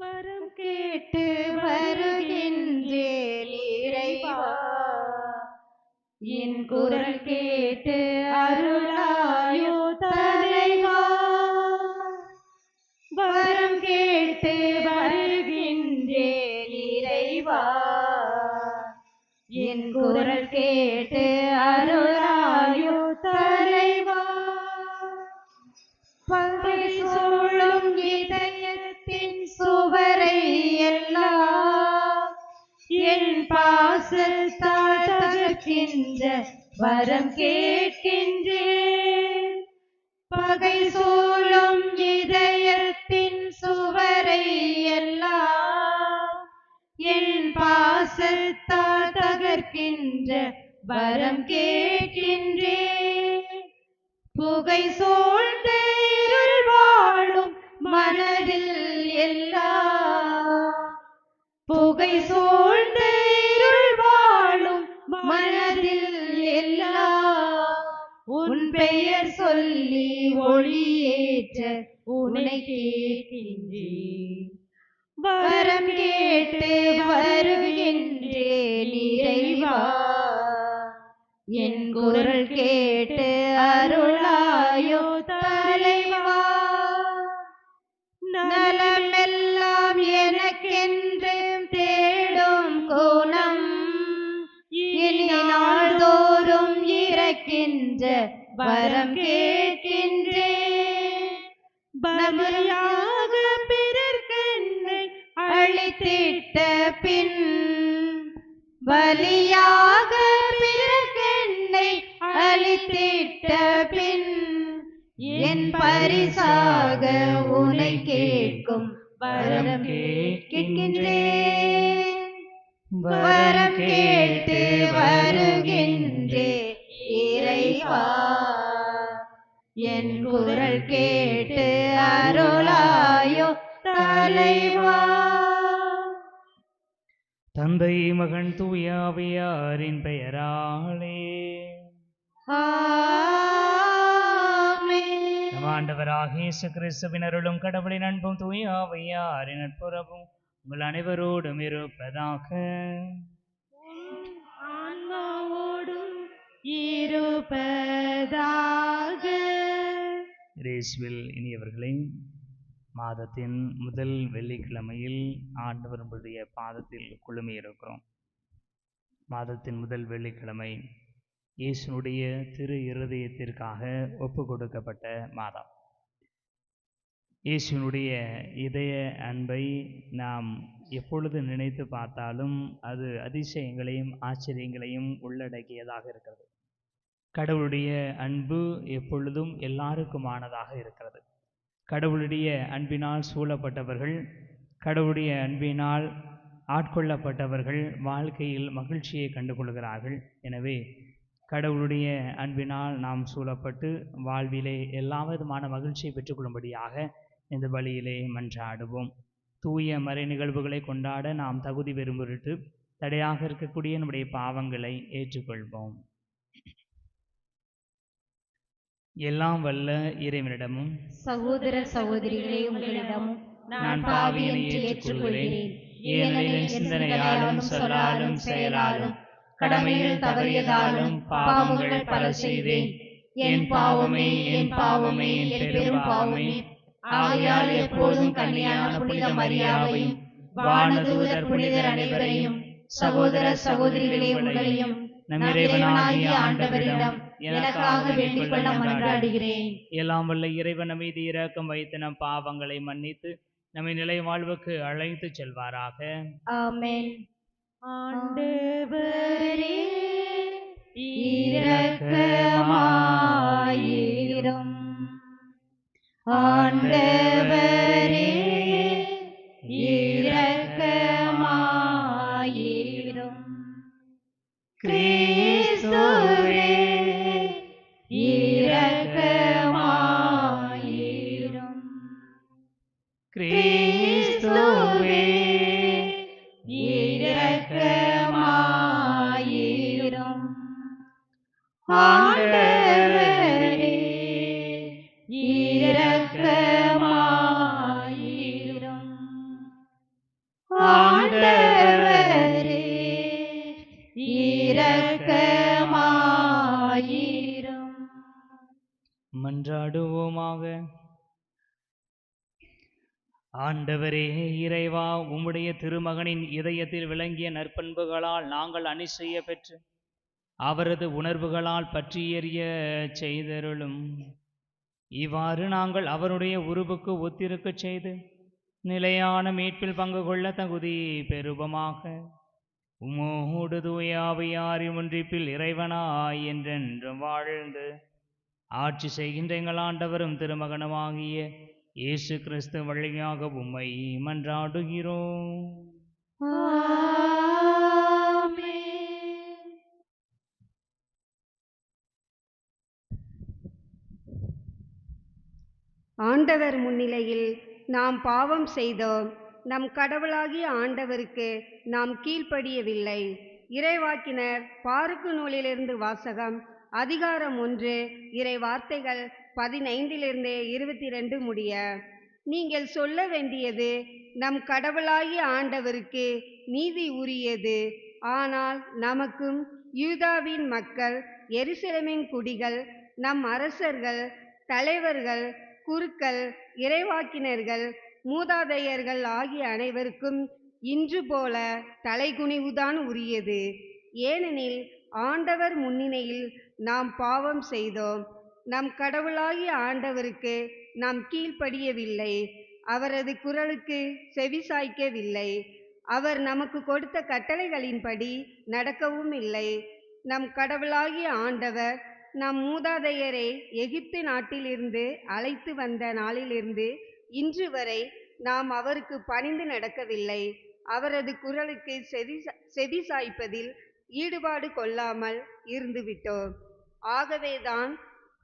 வரம் கேட்டு வருகின்றேன் இறைவா, என் குரல் கேட்டு அருளாயோ தலைவா. வரம் கேட்டு வருகின்றேன் இறைவா, என் குரல் கேட்டு அருளாயோ தலைவா. பகை சூழும் இதயத்தின் சுவரை எல்லாம் என் பாசத்தால் தகர்க்கின்ற வரம் கேட்கின்றேன். பகை சூழும் இதயத்தின் சுவரை எல்லாம் என் பாசத்தால் தகர்க்கின்ற வரம் கேட்கின்றேன். புகை சூழ்ந்த இருள் வாழும் மனதில் எல்லாம், புகை சூழ்ந்த இருள் வாழும் மனதில் எல்லாம் உன் பெயர் சொல்லி ஒளியேற்ற உன்னை கேட்கின்றேன். வரம் கேட்டு வருகின்றேன் இறைவா, என் குரல் கேட்டு அருளாயோ தலைவா. நலமெல்லாம் எனக்கென்று தேடும் குணம் இனி நாள்தோறும் இறக்கின்ற வரம் கேட்கின்றேன். பலியாக பிறர்க்கென்னை அழித்திட்ட பின், பலியாக பிறர்க்கென்னை அழித்திட்ட பின் என் பரிசாக உன்னை கேட்கும் வரம் கேட்கின்றேன். வரம் கேட்டு வருகின்றேன் இறைவா, என் குரல் கேட்டு அருளாயோ தலைவா. தந்தை மகன் தூய ஆவியாரின் பெயராலே ஆமென். நம் ஆண்டவராகிய இயேசு கிறிஸ்துவின் அருளும் கடவுளின் அன்பும் தூய ஆவியாரின் நட்புறவும் உங்கள் அனைவரோடும் இருப்பதாக. ஆன்மாவோடும் இருப்பதாக. இயேசுவில் இனியவர்களே, மாதத்தின் முதல் வெள்ளிக்கிழமையில் ஆண்டவருடைய பாதத்தில் குழுமியிருக்கிறோம். மாதத்தின் முதல் வெள்ளிக்கிழமை இயேசுனுடைய திரு இருதயத்திற்காக ஒப்பு கொடுக்கப்பட்ட மாதம். இயேசுனுடைய இதய அன்பை நாம் எப்பொழுது நினைத்து பார்த்தாலும் அது அதிசயங்களையும் ஆச்சரியங்களையும் உள்ளடக்கியதாக இருக்கிறது. கடவுளுடைய அன்பு எப்பொழுதும் எல்லாருக்குமானதாக இருக்கிறது. கடவுளுடைய அன்பினால் சூழப்பட்டவர்கள், கடவுளுடைய அன்பினால் ஆட்கொள்ளப்பட்டவர்கள் வாழ்க்கையில் மகிழ்ச்சியை கண்டுகொள்கிறார்கள். எனவே கடவுளுடைய அன்பினால் நாம் சூழப்பட்டு வாழ்விலே எல்லா விதமான மகிழ்ச்சியை பெற்றுக்கொள்ளும்படியாக இந்த பலியிலே மன்றாடுவோம். தூய மறை நிகழ்வுகளை கொண்டாட நாம் தகுதி பெறும் பொருட்டு தடையாக இருக்கக்கூடிய நம்முடைய பாவங்களை ஏற்றுக்கொள்வோம். எல்லாம் வல்ல இறைவனிடமும் சகோதர சகோதரிகளே, உங்களிடமும் நான் பாவி என்று ஏற்றுக்கொள்கிறேன். ஏனெனில் சிந்தனையாலும் சொல்லாலும் செயலாலும் கடமையில் தவறியதாலும் பாவங்கள் பல செய்தேன். என் பாவமே, என் பாவமே, என் பெரும் பாவமே. ஆகையால் எப்போதும் கன்னியான புனித மரியாவையும் வானதூதர் புனிதர் அனைவரையும் சகோதர சகோதரிகளே உங்களையும் நம் இறைவனாகிய ஆண்டவரிடம் எனக்காக வேண்டிக் கொள்ள மன்றாடுகிறேன். எல்லாம் வல்ல இறைவன் மீது இரக்கம் வைத்து நம் பாவங்களை மன்னித்து நம்மை நிலை வாழ்வுக்கு அழைத்து செல்வாராக. ஆமென். ஆண்டவரே இரக்கமாயிரும். ஆண்டவரே இரக்கமாயிரும். கிறிஸ்துவே இரக்கமாயிரும். கிறிஸ்துவே இரக்கமாயிரும். ஆண்டவரே இரக்கமாயிரும். மன்றாடுவோமாக. ஆண்டவரே இறைவா, உம்முடைய திருமகனின் இதயத்தில் விளங்கிய நற்பண்புகளால் நாங்கள் அணி செய்ய பெற்று அவரது உணர்வுகளால் பற்றி எறிய செய்தருளும். இவ்வாறு நாங்கள் அவருடைய உருவுக்கு ஒத்திருக்கச் செய்து நிலையான மீட்பில் பங்கு கொள்ள தகுதி பெறுவோமாக. உமோடு தூய ஆவியாரின் ஒன்றிப்பில் இறைவனாய் என்றென்றும் வாழ்ந்து ஆட்சி செய்கின்ற எங்கள் ஆண்டவரும் திருமகனுமாகிய இயேசு கிறிஸ்து வழியாக உம்மை மன்றாடுகிறோம். ஆண்டவர் முன்னிலையில் நாம் பாவம் செய்தோம். நம் கடவுளாகிய ஆண்டவருக்கு நாம் கீழ்ப்படியவில்லை. இறைவாக்கினர் பாருக்கு நூலிலிருந்து வாசகம். அதிகாரம் 1, இறை வார்த்தைகள் 15 22 முடிய. நீங்கள் சொல்ல வேண்டியது நம் கடவுளாகிய ஆண்டவருக்கு நீதி உரியது. ஆனால் நமக்கும் யூதாவின் மக்கள், எருசலேமின் குடிகள், நம் அரசர்கள், தலைவர்கள், குருக்கள், இறைவாக்கினர்கள், மூதாதையர்கள் ஆகிய அனைவருக்கும் இன்று போல தலைகுனிவுதான் உரியது. ஏனெனில் ஆண்டவர் முன்னிலையில் நாம் பாவம் செய்தோம். நம் கடவுளாகிய ஆண்டவருக்கு நாம் கீழ்ப்படியவில்லை. அவரது குரலுக்கு செவிசாய்க்கவில்லை. அவர் நமக்கு கொடுத்த கட்டளைகளின்படி நடக்கவும் இல்லை. நம் கடவுளாகிய ஆண்டவர் நம் மூதாதையரை எகிப்து நாட்டிலிருந்து அழைத்து வந்த நாளிலிருந்து இன்று வரை நாம் அவருக்கு பணிந்து நடக்கவில்லை. அவரது குரலுக்கு செவிசாய்ப்பதில் ஈடுபாடு கொள்ளாமல் இருந்துவிட்டோம். ஆகவேதான்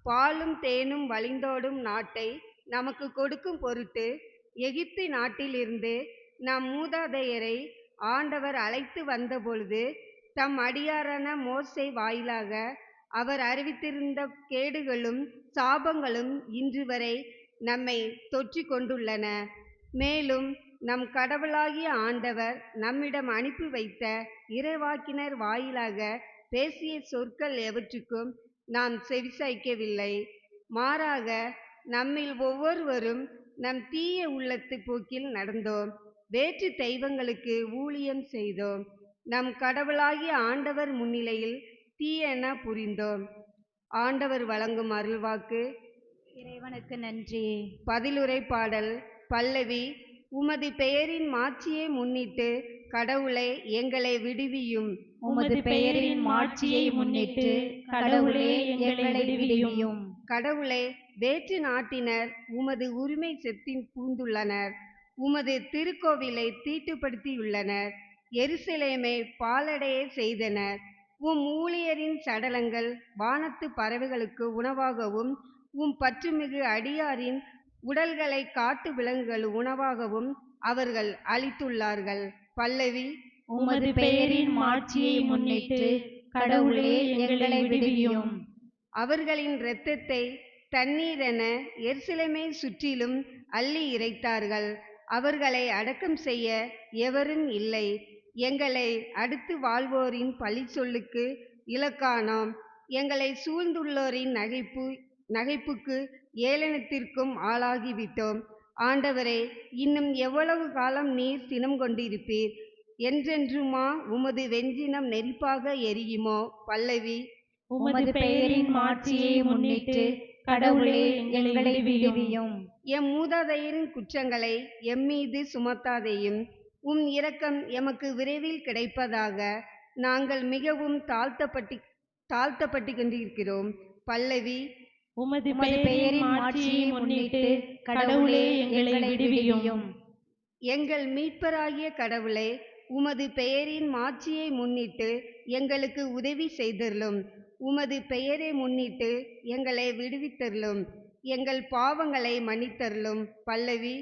பாலும் தேனும் வழிந்தோடும் நாட்டை நமக்கு கொடுக்கும் பொருட்டு எகிப்து நாட்டிலிருந்து நம் மூதாதையரை ஆண்டவர் அழைத்து வந்தபொழுது தம் அடியாரான மோசே வாயிலாக அவர் அறிவித்திருந்த கேடுகளும் சாபங்களும் இன்று வரை நம்மை தொற்றி கொண்டுள்ளன. மேலும் நம் கடவுளாகிய ஆண்டவர் நம்மிடம் அனுப்பி வைத்த இறைவாக்கினர் வாயிலாக பேசிய சொற்கள் எவற்றுக்கும் நாம் செவிசாய்க்கவில்லை. மாறாக நம்மில் ஒவ்வொருவரும் நம் தீய உள்ளத்து போக்கில் நடந்தோம். வேற்று தெய்வங்களுக்கு ஊழியம் செய்தோம். நம் கடவுளாகிய ஆண்டவர் முன்னிலையில் தீயன புரிந்தோம். ஆண்டவர் வழங்கும் அருள்வாக்கு. இறைவனுக்கு நன்றி. பதிலுரை பாடல். பல்லவி. உமது பெயரின் மாட்சியை முன்னிட்டு கடவுளே எங்களை விடுவியும். உமது பெயரின் மாட்சியை முன்னிட்டு கடவுளே எங்களை விடுவியும். கடவுளே, வேற்று நாட்டினர் உமது உரிமை செத்தின் பூந்துள்ளனர். உமது திருக்கோவிலை தீட்டுப்படுத்தியுள்ளனர். எருசலேமை பாலடைய செய்தனர். உம் ஊழியரின் சடலங்கள் வானத்து பறவைகளுக்கு உணவாகவும் உம் பற்றுமிகு அடியாரின் உடல்களை காட்டு விலங்குகள் உணவாகவும் அவர்கள் அளித்துள்ளார்கள். பல்லவி. உமது பெயரின் மாட்சியை முன்னிட்டு கடவுளே எங்களை விடுவியும். அவர்களின் இரத்தத்தை தண்ணீரென எருசலேமை சுற்றிலும் அள்ளி இறைத்தார்கள். அவர்களை அடக்கம் செய்ய எவரும் இல்லை. எங்களை அடுத்து வாழ்வோரின் பழி சொல்லுக்கு இலக்கானோம். எங்களை சூழ்ந்துள்ளோரின் நகைப்புக்கு ஏளனத்திற்கும் ஆளாகிவிட்டோம். ஆண்டவரே, இன்னும் எவ்வளவு காலம் நீர் சினம் கொண்டிருப்பீர்? என்றென்றுமா உமது வெஞ்சினம் நெருப்பாக எரியுமோ? பல்லவி. உமது பெயரின் மாட்சியை முன்னிட்டு கடவுளே எங்களை விடுவியும். எம் மூதாதையரின் குற்றங்களை எம்மீது சுமத்தாதையும். உம் இரக்கம் எமக்கு விரைவில் கிடைப்பதாக. நாங்கள் மிகவும் தாழ்த்தப்பட்டு கொண்டிருக்கிறோம். பல்லவி. உமது பெயரின் மாட்சியை முன்னிட்டு கடவுளே எங்களை விடுவியும். எங்கள் மீட்பராகிய கடவுளே, உமது பெயரின் மாட்சியை முன்னிட்டு எங்களுக்கு உதவி செய்தருளும். உமது பெயரை முன்னிட்டு எங்களை விடுவித்தருளும். எங்கள் பாவங்களை மன்னித்தருளும். பல்லவி.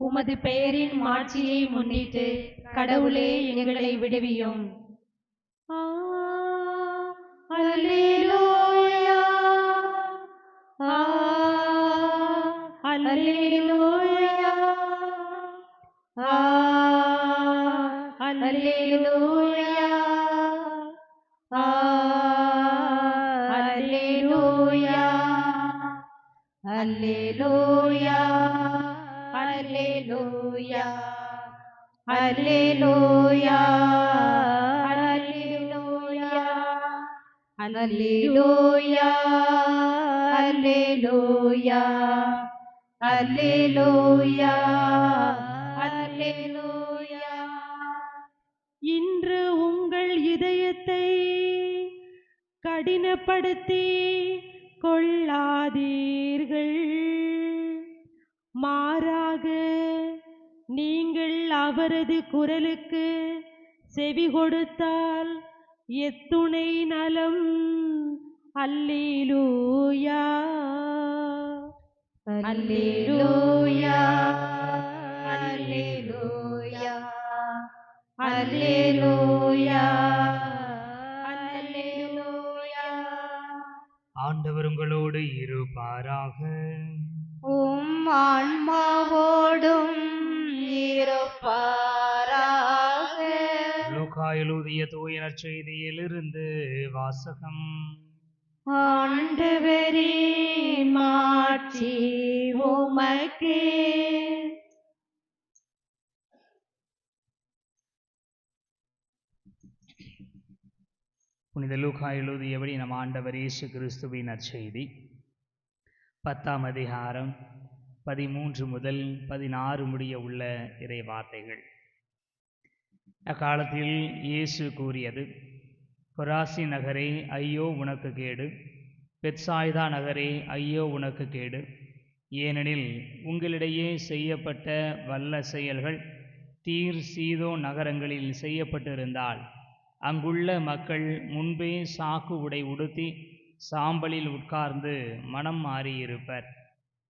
உமது பெயரின் மாட்சியை முன்னிட்டு கடவுளே எங்களை விடுவியும். அல்லேலூயா, அல்லேலூயா, அல்லேலூயா, அல்லேலூயா. அல்லேலூயா அல்லேலூயா அல்லேலூயா அல்லேலூயா அல்லேலூயா அல்லேலூயா அல்லேலூயா அல்லேலூயா. இன்று உங்கள் இதயத்தை கடினப்படுத்தி கொள்ளாதீர்கள். மாறாக நீங்கள் அவரது குரலுக்கு செவி கொடுத்தால் எத்துணை நலம். அல்லேலூயா அல்லேலூயா அல்லேலூயா அல்லேலூயா அல்லேலூயா. ஆண்டவர் உங்களோடு இருப்பாராக. உம் ஆன்மாவோடும் இருப்பாராக. லூக்கா எழுதிய தூய நற்செய்தியிலிருந்து வாசகம். ஆண்டவரே மாட்சி உமக்கே. புனித லூக்கா எழுதியபடி நம் ஆண்டவர் இயேசு கிறிஸ்துவின் நற்செய்தி 10ஆம் அதிகாரம் 13 முதல் 16 முடிய உள்ள இறை வார்த்தைகள். அக்காலத்தில் இயேசு கூறியது, கொராசி நகரே ஐயோ உனக்கு கேடு, பெத்சாய்தா நகரே ஐயோ உனக்கு கேடு. ஏனெனில் உங்களிடையே செய்யப்பட்ட வல்ல செயல்கள் தீர் சீதோ நகரங்களில் செய்யப்பட்டிருந்தால் அங்குள்ள மக்கள் முன்பே சாக்கு உடை உடுத்தி சாம்பலில் உட்கார்ந்து மனம் மாறியிருப்பர்.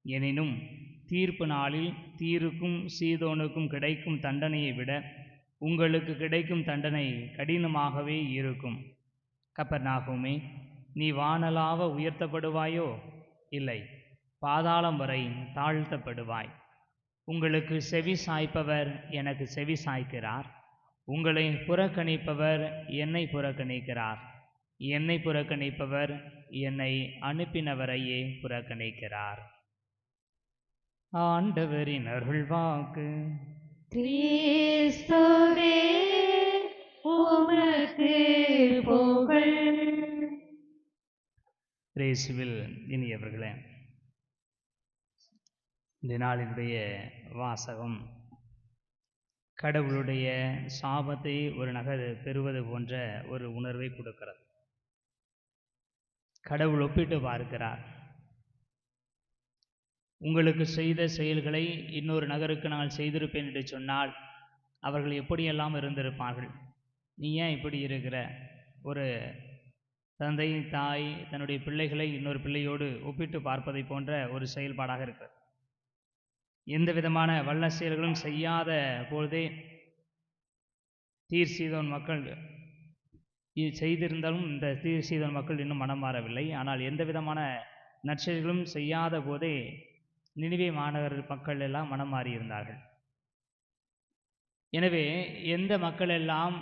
எனினும் தீர்ப்பு நாளில் தீருக்கும் சீதோனுக்கும் கிடைக்கும் தண்டனையை விட உங்களுக்கு கிடைக்கும் தண்டனை கடினமாகவே இருக்கும். கப்பர்நாகுமே, நீ வானளாவ உயர்த்தப்படுவாயோ? இல்லை, பாதாளம் வரை தாழ்த்தப்படுவாய். உங்களுக்கு செவி சாய்ப்பவர் எனக்கு செவி சாய்க்கிறார், உங்களை புறக்கணிப்பவர் என்னை புறக்கணிக்கிறார், என்னை புறக்கணிப்பவர் என்னை அனுப்பினவரையே புறக்கணிக்கிறார். ஆண்டவரின் அருள்வாக்கு. கிறிஸ்துவே உமக்கு புகழ். இயேசுவில் இனியவர்களே, இந்த நாளினுடைய வாசகம் கடவுளுடைய சாபத்தை ஒரு நகர் பெறுவது போன்ற ஒரு உணர்வை கொடுக்கிறது. கடவுள் ஒப்பிட்டு பார்க்கிறார். உங்களுக்கு செய்த செயல்களை இன்னொரு நகருக்கு நான் செய்திருப்பேன் என்று சொன்னால் அவர்கள் எப்படியெல்லாம் இருந்திருப்பார்கள். நீ ஏன் இப்படி இருக்கிற? ஒரு தந்தை தாய் தன்னுடைய பிள்ளைகளை இன்னொரு பிள்ளையோடு ஒப்பிட்டு பார்ப்பதை போன்ற ஒரு செயல்பாடாக இருக்கிறது. எந்த விதமான வல்ல செயல்களும் செய்யாத பொழுதே தீர் சீதோன் மக்கள் செய்திருந்தாலும் இந்த தீர் சீதோன் மக்கள் இன்னும் மனம் மாறவில்லை. ஆனால் எந்த விதமான நற்செயல்களும் செய்யாத போதே நினிவே மாநகர் மக்கள் எல்லாம் மனம் மாறியிருந்தார்கள். எனவே எந்த மக்கள் எல்லாம்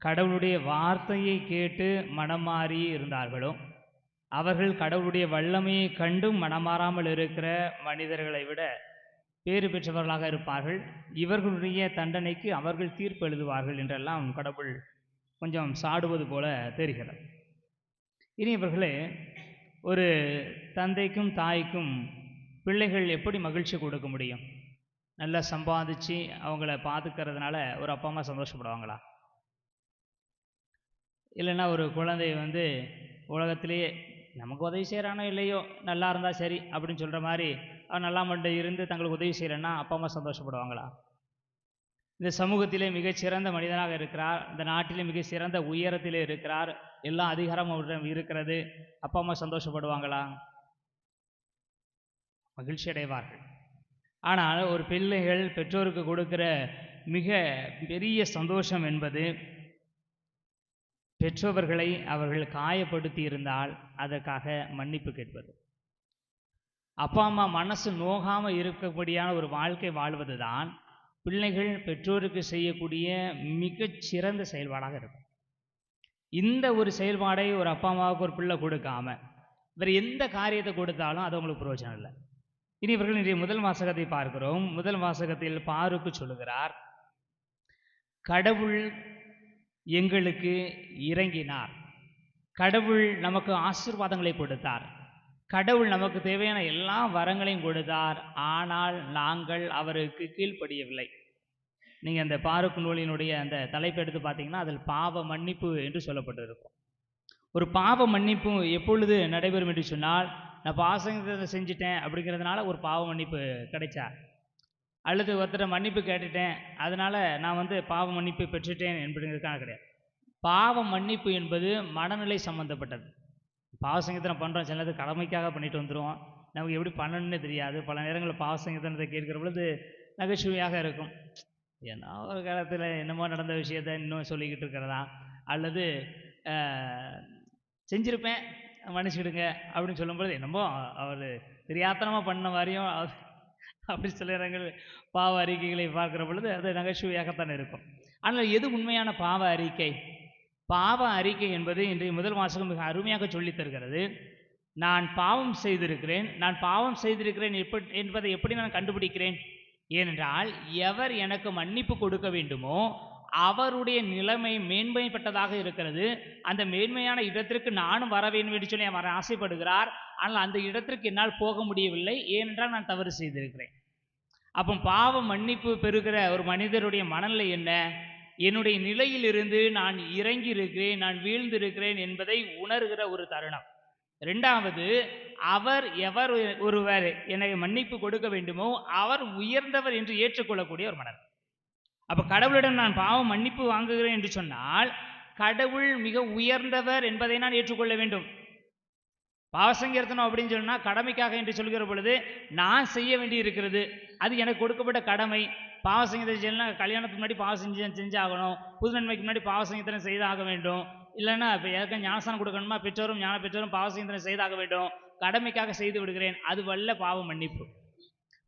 கடவுளுடைய வார்த்தையை கேட்டு மனம் மாறி இருந்தார்களோ அவர்கள் கடவுளுடைய வல்லமையை கண்டும் மனமாறாமல் இருக்கிற மனிதர்களை விட பேறு பெற்றவர்களாக இருப்பார்கள். இவர்களுடைய தண்டனைக்கு அவர்கள் தீர்ப்பு எழுதுவார்கள் என்றெல்லாம் கடவுள் கொஞ்சம் சாடுவது போல தெரிகிறது. இனி இவர்களே, ஒரு தந்தைக்கும் தாய்க்கும் பிள்ளைகள் எப்படி மகிழ்ச்சி கொடுக்க முடியும்? நல்லா சம்பாதிச்சு அவங்கள பார்த்துக்கிறதுனால ஒரு அப்பா அம்மா சந்தோஷப்படுவாங்களா? இல்லைன்னா ஒரு குழந்தை உலகத்திலேயே நமக்கு உதவி செய்கிறானோ இல்லையோ நல்லா இருந்தால் சரி அப்படின்னு சொல்கிற மாதிரி அவன் நல்லா மட்டும் இருந்து தங்களுக்கு உதவி செய்யலைன்னா அப்பா அம்மா சந்தோஷப்படுவாங்களா? இந்த சமூகத்திலே மிகச்சிறந்த மனிதனாக இருக்கிறார், இந்த நாட்டிலே மிக சிறந்த உயரத்திலே இருக்கிறார், எல்லா அதிகாரமும் அவரிடம் இருக்கிறது, அப்பா அம்மா சந்தோஷப்படுவாங்களா? மகிழ்ச்சி அடைவார்கள். ஆனால் ஒரு பிள்ளைகள் பெற்றோருக்கு கொடுக்கிற மிக பெரிய சந்தோஷம் என்பது பெற்றோர்களை அவர்கள் காயப்படுத்தி இருந்தால் அதற்காக மன்னிப்பு கேட்பது. அப்பா அம்மா மனசு நோகாமல் இருக்கக்கூடியான ஒரு வாழ்க்கை வாழ்வது தான் பிள்ளைகள் பெற்றோருக்கு செய்யக்கூடிய மிகச்சிறந்த செயல்பாடாக இருக்கும். இந்த ஒரு செயல்பாடை ஒரு அப்பா அம்மாவுக்கு ஒரு பிள்ளை கொடுக்காம வேறு எந்த காரியத்தை கொடுத்தாலும் அது உங்களுக்கு பிரயோஜனம் இல்லை. இனி இவர்கள் இன்றைய முதல் வாசகத்தை பார்க்கிறோம். முதல் வாசகத்தில் பாருக்கு சொல்லுகிறார், கடவுள் எங்களுக்கு இறங்கினார், கடவுள் நமக்கு ஆசீர்வாதங்களை கொடுத்தார், கடவுள் நமக்கு தேவையான எல்லா வரங்களையும் கொடுத்தார், ஆனால் நாங்கள் அவருக்கு கீழ்ப்படியவில்லை. நீங்கள் அந்த பாருக்கு நூலினுடைய அந்த தலைப்பு எடுத்து பார்த்தீங்கன்னா அதில் பாவ மன்னிப்பு என்று சொல்லப்பட்டிருக்கும். ஒரு பாவ மன்னிப்பு எப்பொழுது நடைபெறும் என்று சொன்னால், நான் பாவசங்கத்தை செஞ்சுட்டேன் அப்படிங்கிறதுனால ஒரு பாவ மன்னிப்பு கிடைச்சா, அல்லது ஒருத்தரை மன்னிப்பு கேட்டுட்டேன் அதனால் நான் பாவ மன்னிப்பு பெற்றுட்டேன் என்பதுக்கான கிடையாது. பாவ மன்னிப்பு என்பது மனநிலை சம்பந்தப்பட்டது. பாவசங்கத்தனை பண்ணுறோம், சிலது கடமைக்காக பண்ணிட்டு வந்துடுவோம், நமக்கு எப்படி பண்ணணுன்னு தெரியாது. பல நேரங்களில் பாவசங்கத்தனத்தை கேட்கிற பொழுது நகைச்சுவையாக இருக்கும். ஏன்னா ஒரு காலத்தில் என்னமோ நடந்த விஷயத்தை இன்னும் சொல்லிக்கிட்டு இருக்கிறதா, அல்லது செஞ்சுருப்பேன் மன்னிச்சுடுங்க அப்படின்னு சொல்லும்போது என்னமோ அவர் தெரியாத்தனமாக பண்ண மாதிரியும் அப்படி சில நேரங்கள் பாவ அறிக்கைகளை பார்க்குற பொழுது அது நகைச்சுவையாகத்தான் இருக்கும். ஆனால் எது உண்மையான பாவ அறிக்கை? பாவ அறிக்கை என்பது இன்றைய முதல் வாசகம் மிக அருமையாக சொல்லித் தருகிறது. நான் பாவம் செய்திருக்கிறேன், நான் பாவம் செய்திருக்கிறேன் என்பதை எப்படி நான் கண்டுபிடிக்கிறேன்? ஏனென்றால் எவர் எனக்கு மன்னிப்பு கொடுக்க வேண்டுமோ அவருடைய நிலைமை மேன்மைப்பட்டதாக இருக்கிறது. அந்த மேன்மையான இடத்திற்கு நானும் வர வேண்டும் என்று சொல்லி அவர் ஆசைப்படுகிறார். ஆனால் அந்த இடத்திற்கு என்னால் போக முடியவில்லை, ஏனென்றால் நான் தவறு செய்திருக்கிறேன். அப்போ பாவ மன்னிப்பு பெறுகிற ஒரு மனிதருடைய மனநிலை என்ன? என்னுடைய நிலையிலிருந்து நான் இறங்கி இருக்கிறேன், நான் வீழ்ந்திருக்கிறேன் என்பதை உணர்கிற ஒரு தருணம். ரெண்டாவது, அவர் எவர் ஒருவர் எனக்கு மன்னிப்பு கொடுக்க வேண்டுமோ அவர் உயர்ந்தவர் என்று ஏற்றுக்கொள்ளக்கூடிய ஒரு மனர். அப்போ கடவுளிடம் நான் பாவம் மன்னிப்பு வாங்குகிறேன் என்று சொன்னால் கடவுள் மிக உயர்ந்தவர் என்பதை நான் ஏற்றுக்கொள்ள வேண்டும். பாவசங்கீர்த்தனம் அப்படின்னு சொன்னால் கடமைக்காக என்று சொல்கிற பொழுது நான் செய்ய வேண்டி இருக்கிறது, அது எனக்கு கொடுக்கப்பட்ட கடமை. பாவசங்கீர்த்தனம் கல்யாணத்துக்கு முன்னாடி செஞ்சாகணும், புது நன்மைக்கு முன்னாடி பாவசங்கீர்த்தனம் செய்தாக வேண்டும். இல்லைன்னா இப்போ எதுக்கு ஞானஸ்தானம் கொடுக்கணுமா, பெற்றோரும் ஞான பெற்றோரும் பாவசங்கீர்த்தனம் செய்தாக வேண்டும், கடமைக்காக செய்து விடுகிறேன். அது வல்ல பாவ மன்னிப்பு.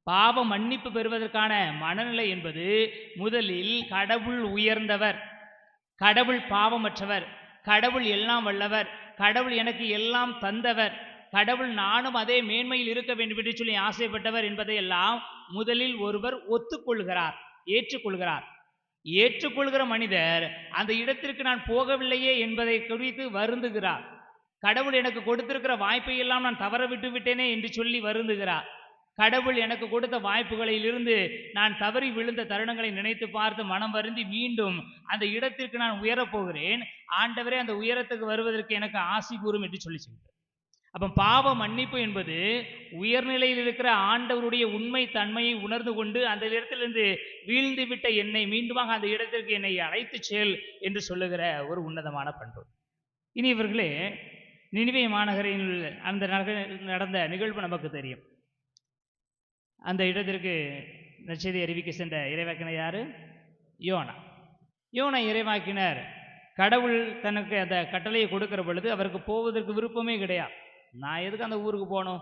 பாவ மன்னிப்பு பெறுவதற்கான மனநிலை என்பது முதலில் கடவுள் உயர்ந்தவர், கடவுள் பாவமற்றவர், கடவுள் எல்லாம் வல்லவர், கடவுள் எனக்கு எல்லாம் தந்தவர், கடவுள் நானும் அதே மேன்மையில் இருக்க வேண்டும் என்று சொல்லி ஆசைப்பட்டவர் என்பதையெல்லாம் முதலில் ஒருவர் ஒத்துக்கொள்கிறார், ஏற்றுக்கொள்கிறார். ஏற்றுக்கொள்கிற மனிதர் அந்த இடத்திற்கு நான் போகவில்லையே என்பதை குறித்து வருந்துகிறார். கடவுள் எனக்கு கொடுத்திருக்கிற வாய்ப்பை எல்லாம் நான் தவற விட்டு விட்டேனே என்று சொல்லி வருந்துகிறார். கடவுள் எனக்கு கொடுத்த வாய்ப்புகளிலிருந்து நான் தவறி விழுந்த தருணங்களை நினைத்து பார்த்து மனம் வருந்தி மீண்டும் அந்த இடத்திற்கு நான் உயரப்போகிறேன், ஆண்டவரே அந்த உயரத்துக்கு வருவதற்கு எனக்கு ஆசி கூறும் என்று சொல்லி சொல்கிறார். அப்போ பாவ மன்னிப்பு என்பது உயர்நிலையில் இருக்கிற ஆண்டவருடைய உண்மை தன்மையை உணர்ந்து கொண்டு அந்த இடத்திலிருந்து வீழ்ந்து விட்ட என்னை மீண்டுமாக அந்த இடத்திற்கு என்னை அழைத்து செல் என்று சொல்லுகிற ஒரு உன்னதமான பண்பு. இனி இவர்களே, நினிவே மாநகரில் அந்த நடந்த நிகழ்வு நமக்கு தெரியும். அந்த இடத்திற்கு நற்செய்தி அறிவிக்க சென்ற இறைவாக்கினர் யாரு? யோனா. யோனா இறைவாக்கினர் கடவுள் தனக்கு அந்த கட்டளையை கொடுக்கிற பொழுது அவருக்கு போவதற்கு விருப்பமே கிடையாது. நான் எதுக்கு அந்த ஊருக்கு போகணும்,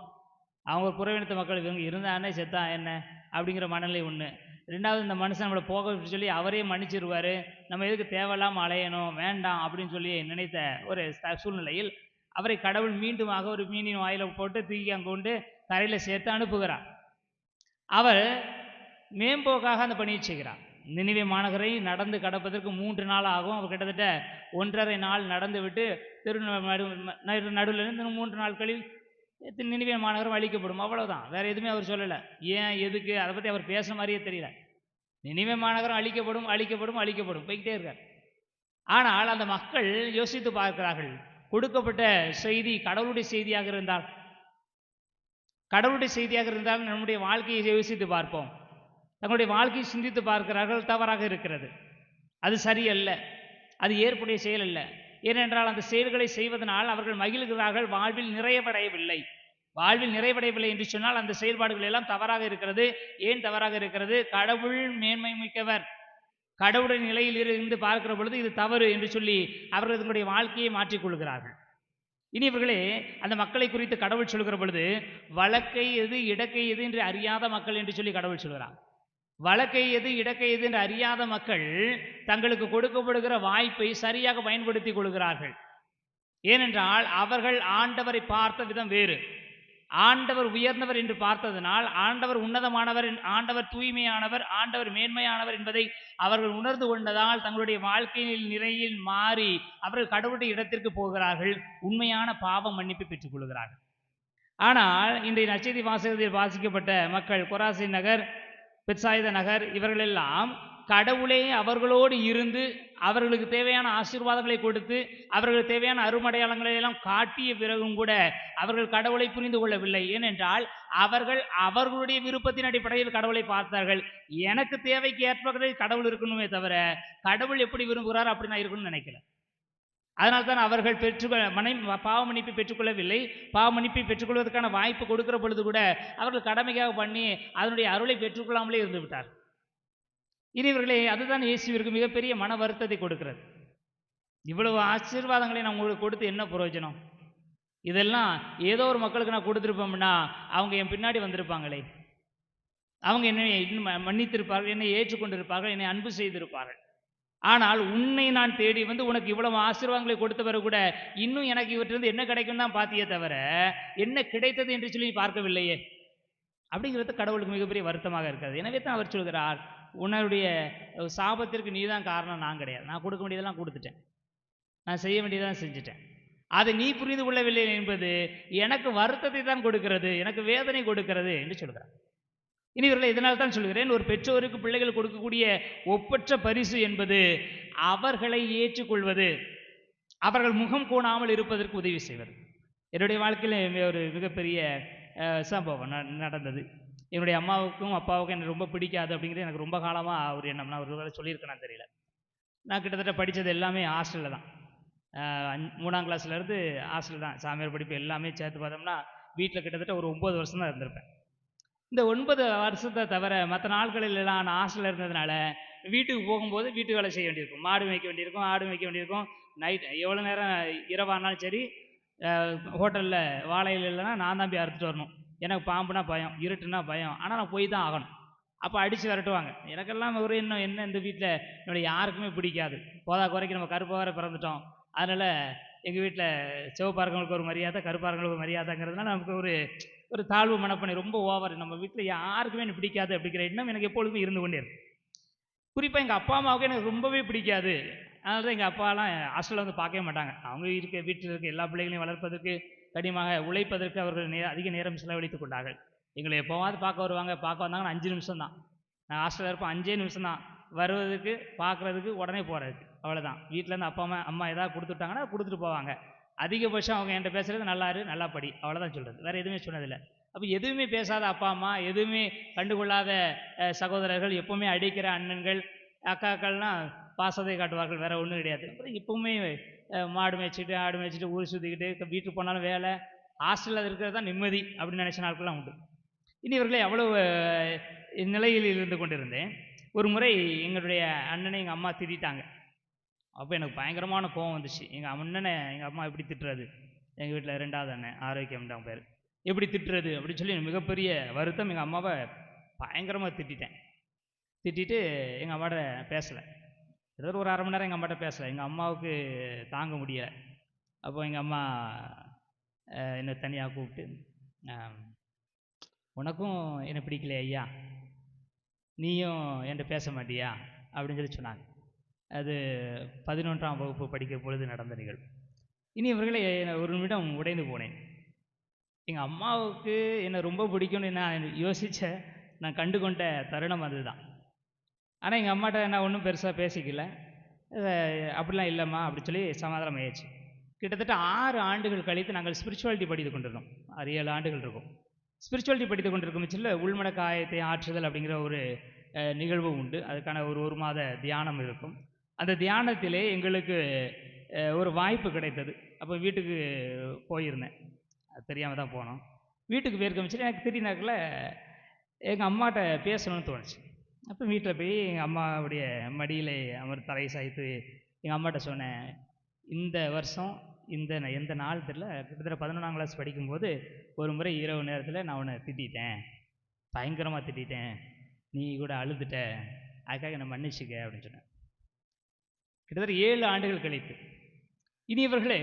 அவங்க புறவினத்த மக்கள் இவங்க இருந்தானே செத்தா என்ன அப்படிங்கிற மனநிலை ஒன்று. ரெண்டாவது, இந்த மனுஷன் நம்மளை போக சொல்லி அவரே மன்னிச்சிருவார், நம்ம எதுக்கு தேவையில்லாமல் அலையணும், வேண்டாம் அப்படின்னு சொல்லி நினைத்த ஒரு சூழ்நிலையில் அவரை கடவுள் மீண்டுமாக ஒரு மீனின் வாயில போட்டு தூக்கி அங்கே கொண்டு கரையில் சேர்த்து அனுப்புகிறார். அவர் மேம்போக்காக அந்த பணியை செய்கிறார். நினிவே மாநகரை நடந்து கடப்பதற்கு 3 நாள் ஆகும். அவர் கிட்டத்தட்ட 1.5 நாள் நடந்து விட்டு நடுவில் 3 நாட்களில் நினிவே மாநகரம் அழிக்கப்படும், அவ்வளவுதான். வேற எதுவுமே அவர் சொல்லலை. ஏன் எதுக்கு அதை பற்றி அவர் பேசுகிற மாதிரியே தெரியல. நினிவே மாநகரம் அழிக்கப்படும் அழிக்கப்படும் அழிக்கப்படும் போய்கிட்டே இருக்கார். ஆனால் அந்த மக்கள் யோசித்து பார்க்கிறார்கள், கொடுக்கப்பட்ட செய்தி கடவுளுடைய செய்தியாக இருந்தால், கடவுளுடைய செய்தியாக இருந்தால் நம்முடைய வாழ்க்கையை யோசித்து பார்ப்போம். தங்களுடைய வாழ்க்கையை சிந்தித்து பார்க்கிறார்கள், தவறாக இருக்கிறது, அது சரியல்ல, அது ஏற்புடைய செயல் அல்ல. ஏனென்றால் அந்த செயல்களை செய்வதனால் அவர்கள் மகிழ்கிறார்கள், வாழ்வில் நிறைவடையவில்லை. வாழ்வில் நிறைவடையவில்லை என்று சொன்னால் அந்த செயல்பாடுகள் எல்லாம் தவறாக இருக்கிறது. ஏன் தவறாக இருக்கிறது? கடவுள் மேன்மை மிக்கவர், கடவுளுடைய நிலையில் இருந்து பார்க்கிற பொழுது இது தவறு என்று சொல்லி அவர்கள் தங்களுடைய வாழ்க்கையை மாற்றிக்கொள்கிறார்கள். இனி இவர்களே, அந்த மக்களை குறித்து கடவுள் சொல்கிற பொழுது வழக்கை எது இடக்கை எது என்று அறியாத மக்கள் என்று சொல்லி கடவுள் சொல்கிறார். வழக்கை எது இடக்கை எது என்று அறியாத மக்கள் தங்களுக்கு கொடுக்கப்படுகிற வாய்ப்பை சரியாக பயன்படுத்தி கொள்கிறார்கள். ஏனென்றால் அவர்கள் ஆண்டவரை பார்த்த விதம் வேறு. ஆண்டவர் உயர்ந்தவர் என்று பார்த்ததனால், ஆண்டவர் உன்னதமானவர், ஆண்டவர் தூய்மையானவர், ஆண்டவர் மேன்மையானவர் என்பதை அவர்கள் உணர்ந்து கொண்டதால் தங்களுடைய வாழ்க்கையில் நிறையில் மாறி அவர்கள் கடவுளுடைய இடத்திற்கு போகிறார்கள், உண்மையான பாவ மன்னிப்பு பெற்றுக் கொள்கிறார்கள். ஆனால் இன்றைய நற்செய்தி வாசகத்தில் வாசிக்கப்பட்ட மக்கள், கொராசின் நகர், பெத்சாயிதா நகர், இவர்களெல்லாம் கடவுளே அவர்களோடு இருந்து அவர்களுக்கு தேவையான ஆசீர்வாதங்களை கொடுத்து அவர்களுக்கு தேவையான அருமடையாளங்களை எல்லாம் காட்டிய பிறகும் கூட அவர்கள் கடவுளை புரிந்து கொள்ளவில்லை. ஏனென்றால் அவர்கள் அவர்களுடைய விருப்பத்தின் அடிப்படையில் கடவுளை பார்த்தார்கள். எனக்கு தேவைக்கு ஏற்ப கடவுள் இருக்கணுமே தவிர கடவுள் எப்படி விரும்புகிறார் அப்படி நான் இருக்கணும்னு நினைக்கல. அதனால்தான் அவர்கள் பாவ மன்னிப்பை பெற்றுக்கொள்ளவில்லை. பாவ மன்னிப்பை பெற்றுக்கொள்வதற்கான வாய்ப்பு கொடுக்கிற பொழுது கூட அவர்கள் கடமைக்காக பண்ணி அதனுடைய அருளை பெற்றுக்கொள்ளாமலே இருந்து விட்டார். இனிவர்களே, அதுதான் இயேசுவிற்கு மிகப்பெரிய மன வருத்தத்தை கொடுக்கிறது. இவ்வளவு ஆசீர்வாதங்களை நான் உங்களுக்கு கொடுத்து என்ன பிரயோஜனம்? இதெல்லாம் ஏதோ ஒரு மக்களுக்கு நான் கொடுத்துருப்போம்னா அவங்க என் பின்னாடி வந்திருப்பாங்களே, அவங்க என்னை மன்னித்திருப்பார்கள், என்னை ஏற்றுக்கொண்டிருப்பார்கள், என்னை அன்பு செய்திருப்பார்கள். ஆனால் உன்னை நான் தேடி வந்து உனக்கு இவ்வளவு ஆசீர்வாதங்களை கொடுத்த பிறகு கூட இன்னும் எனக்கு இவற்றிலிருந்து என்ன கிடைக்கும் தான் பார்த்தியே தவிர என்ன கிடைத்தது என்று சொல்லி பார்க்கவில்லையே. அப்படிங்கிறது கடவுளுக்கு மிகப்பெரிய வருத்தமாக இருக்காது. எனவே தான் அவர் சொல்கிறார், உன்னுடைய சாபத்திற்கு நீ தான் காரணம், நான் கிடையாது. நான் கொடுக்க வேண்டியதெல்லாம் கொடுத்துட்டேன், நான் செய்ய வேண்டியதெல்லாம் செஞ்சுட்டேன். அதை நீ புரிந்து கொள்ளவில்லை என்பது எனக்கு வருத்தத்தை தான் கொடுக்கிறது, எனக்கு வேதனை கொடுக்கிறது என்று சொல்கிறார். இனி இவர்களை இதனால் தான் சொல்கிறேன், ஒரு பெற்றோருக்கு பிள்ளைகள் கொடுக்கக்கூடிய ஒப்பற்ற பரிசு என்பது அவர்களை ஏற்றுக்கொள்வது, அவர்கள் முகம் கோணாமல் இருப்பதற்கு உதவி செய்வது. என்னுடைய வாழ்க்கையில் ஒரு மிகப்பெரிய சம்பவம் நடந்தது. என்னுடைய அம்மாவுக்கும் அப்பாவுக்கும் எனக்கு ரொம்ப பிடிக்காது அப்படிங்கிறது எனக்கு ரொம்ப காலமாக ஒரு எண்ணம். நான் ஒரு வேலை சொல்லியிருக்கேன்னு தெரியல. நான் கிட்டத்தட்ட படித்தது எல்லாமே ஹாஸ்டலில் தான். 3ஆம் கிளாஸ்லேருந்து ஹாஸ்டல் தான். சாமியார் படிப்பு எல்லாமே சேர்த்து பார்த்தோம்னா வீட்டில் கிட்டத்தட்ட ஒரு 9 வருஷம் தான் இருந்திருப்பேன். இந்த 9 வருஷத்தை தவிர மற்ற நாட்களிலெல்லாம் நான் ஹாஸ்டலில் இருந்ததுனால வீட்டுக்கு போகும்போது வீட்டு வேலை செய்ய வேண்டியிருக்கும், மாடு மேய்க்க வேண்டியிருக்கும், ஆடு மேய்க்க வேண்டியிருக்கும். நைட் எவ்வளோ நேரம் இரவானாலும் சரி ஹோட்டலில் வாழையில் இல்லைன்னா நான் தான் போய் அறுத்துட்டு வரணும். எனக்கு பாம்புனா பயம், இருட்டுனா பயம், ஆனால் நான் போய் தான் ஆகணும். அப்போ அடித்து விரட்டுவாங்க. எனக்கெல்லாம் ஒரு இன்னும் என்ன, இந்த வீட்டில் என்னுடைய யாருக்குமே பிடிக்காது. போதா குறைக்கு நம்ம கருப்பாக வேறு பிறந்துட்டோம். அதனால் எங்கள் வீட்டில் சிவப்பாரங்களுக்கு ஒரு மரியாதை, கருப்பாரங்களுக்கு ஒரு மரியாதைங்கிறதுனால நமக்கு ஒரு தாழ்வு மனப்பணி ரொம்ப ஓவர். நம்ம வீட்டில் யாருக்குமே எனக்கு பிடிக்காது அப்படிங்கிற எண்ணம் எனக்கு எப்பொழுதுமே இருந்து கொண்டே இருக்கும். குறிப்பாக எங்கள் அப்பா அம்மாவுக்கு எனக்கு ரொம்பவே பிடிக்காது. அதனால தான் எங்கள் அப்பாலாம் ஹாஸ்டலில் வந்து பார்க்கவே மாட்டாங்க. அவங்க வீட்டில் இருக்க எல்லா பிள்ளைகளையும் வளர்ப்பதற்கு, கடினமாக உழைப்பதற்கு அவர்கள் அதிக நேரம் செலவழித்து கொண்டார்கள். எங்களை எப்போவாவது பார்க்க வருவாங்க. பார்க்க வந்தாங்கன்னா 5 நிமிஷம் தான். நான் ஹாஸ்டலில் இருப்பேன், 5 நிமிஷம் தான். வருவதுக்கு, பார்க்குறதுக்கு, உடனே போகிறதுக்கு, அவ்வளோதான். வீட்டிலேருந்து அப்பா அம்மா ஏதாவது கொடுத்துட்டாங்கன்னா கொடுத்துட்டு போவாங்க. அதிகபட்சம் அவங்க என்கிட்ட பேசுகிறது நல்லா இரு, நல்லா படி, அவ்வளோதான் சொல்கிறது. வேறு எதுவுமே சொன்னதில்லை. அப்போ எதுவுமே பேசாத அப்பா அம்மா, எதுவுமே கண்டுகொள்ளாத சகோதரர்கள், எப்போவுமே அடிக்கிற அண்ணன்கள், அக்காக்கள்லாம் பாசத்தை காட்டுவார்கள், வேறு ஒன்றும் கிடையாது. அப்புறம் இப்போவுமே மாடு மேய்ச்சிட்டு ஆடு மேய்ச்சிட்டு ஊர் சுற்றிக்கிட்டு வீட்டுக்கு போனாலும் வேலை, ஹாஸ்டலில் இருக்கிறது தான் நிம்மதி அப்படின்னு நினச்ச நாட்கள்லாம் உண்டு. இனி இவர்களே அவ்வளோ நிலையில் இருந்து கொண்டிருந்தேன். ஒரு முறை எங்களுடைய அண்ணனை எங்கள் அம்மா திட்டாங்க. அப்போ எனக்கு பயங்கரமான கோவம் வந்துச்சு. எங்கள் அண்ணனை எங்கள் அம்மா எப்படி திட்டுறது, எங்கள் வீட்டில் 2வது அண்ணன் ஆரோக்கியம் தான் பேர், எப்படி திட்டுறது அப்படின்னு சொல்லி எனக்கு மிகப்பெரிய வருத்தம். எங்கள் அம்மாவை பயங்கரமாக திட்டிட்டு எங்கள் அம்மாட்ட பேசலை. ஏதோ ஒரு 1/2 மணி நேரம் எங்கள் அம்மாட்ட பேசலை. எங்கள் அம்மாவுக்கு தாங்க முடியலை. அப்போ எங்கள் அம்மா என்னை தனியாக கூப்பிட்டு, உனக்கும் என்னை பிடிக்கலையா ஐயா, நீயும் என்கிட்ட பேச மாட்டியா அப்படின்னு சொல்லி சொன்னாங்க. அது 11ஆம் வகுப்பு படிக்கிற பொழுது நடந்த நிகழ்வு. இனி இவர்களே ஒரு நிமிடம் உடைந்து போனேன். எங்கள் அம்மாவுக்கு என்னை ரொம்ப பிடிக்கும்னு நான் யோசித்த, நான் கண்டு கொண்ட தருணம் அதுதான். ஆனால் எங்கள் அம்மாட்ட நான் ஒன்றும் பெருசாக பேசிக்கல. அப்படிலாம் இல்லைம்மா அப்படி சொல்லி சமாதானம் ஆயிடுச்சு. கிட்டத்தட்ட 6 ஆண்டுகள் கழித்து நாங்கள் ஸ்பிரிச்சுவாலிட்டி படித்து கொண்டிருந்தோம். 6-7 ஆண்டுகள் இருக்கும். ஸ்பிரிச்சுவாலிட்டி படித்து கொண்டிருக்கும் பட்சத்தில் உள்மன காயத்தை ஆற்றுதல் அப்படிங்கிற ஒரு நிகழ்வு உண்டு. அதுக்கான ஒரு 1 மாத தியானம் இருக்கும். அந்த தியானத்திலே எங்களுக்கு ஒரு வாய்ப்பு கிடைத்தது. அப்போ வீட்டுக்கு போயிருந்தேன், அது தெரியாமல் தான் போனோம். வீட்டுக்கு போயிருக்க வச்சுட்டு எனக்கு திடீர்னாக்கில் எங்கள் அம்மாட்ட பேசணும்னு தோணுச்சு. அப்போ வீட்டில் போய் எங்கள் அம்மாவுடைய மடியில் தலையை சாய்த்து எங்கள் அம்மாட்ட சொன்னேன், இந்த வருஷம் எந்த நாள் தெரியல, கிட்டத்தட்ட 11ஆம் கிளாஸ் படிக்கும்போது ஒரு முறை இரவு நேரத்தில் நான் உன்னை திட்டேன், பயங்கரமாக திட்டேன், நீ கூட அழுதுட்ட, அதுக்காக என்னை மன்னிச்சுக்க அப்படின்னு சொன்னேன். கிட்டத்தட்ட 7 ஆண்டுகள் கழித்து. இனி இவர்களே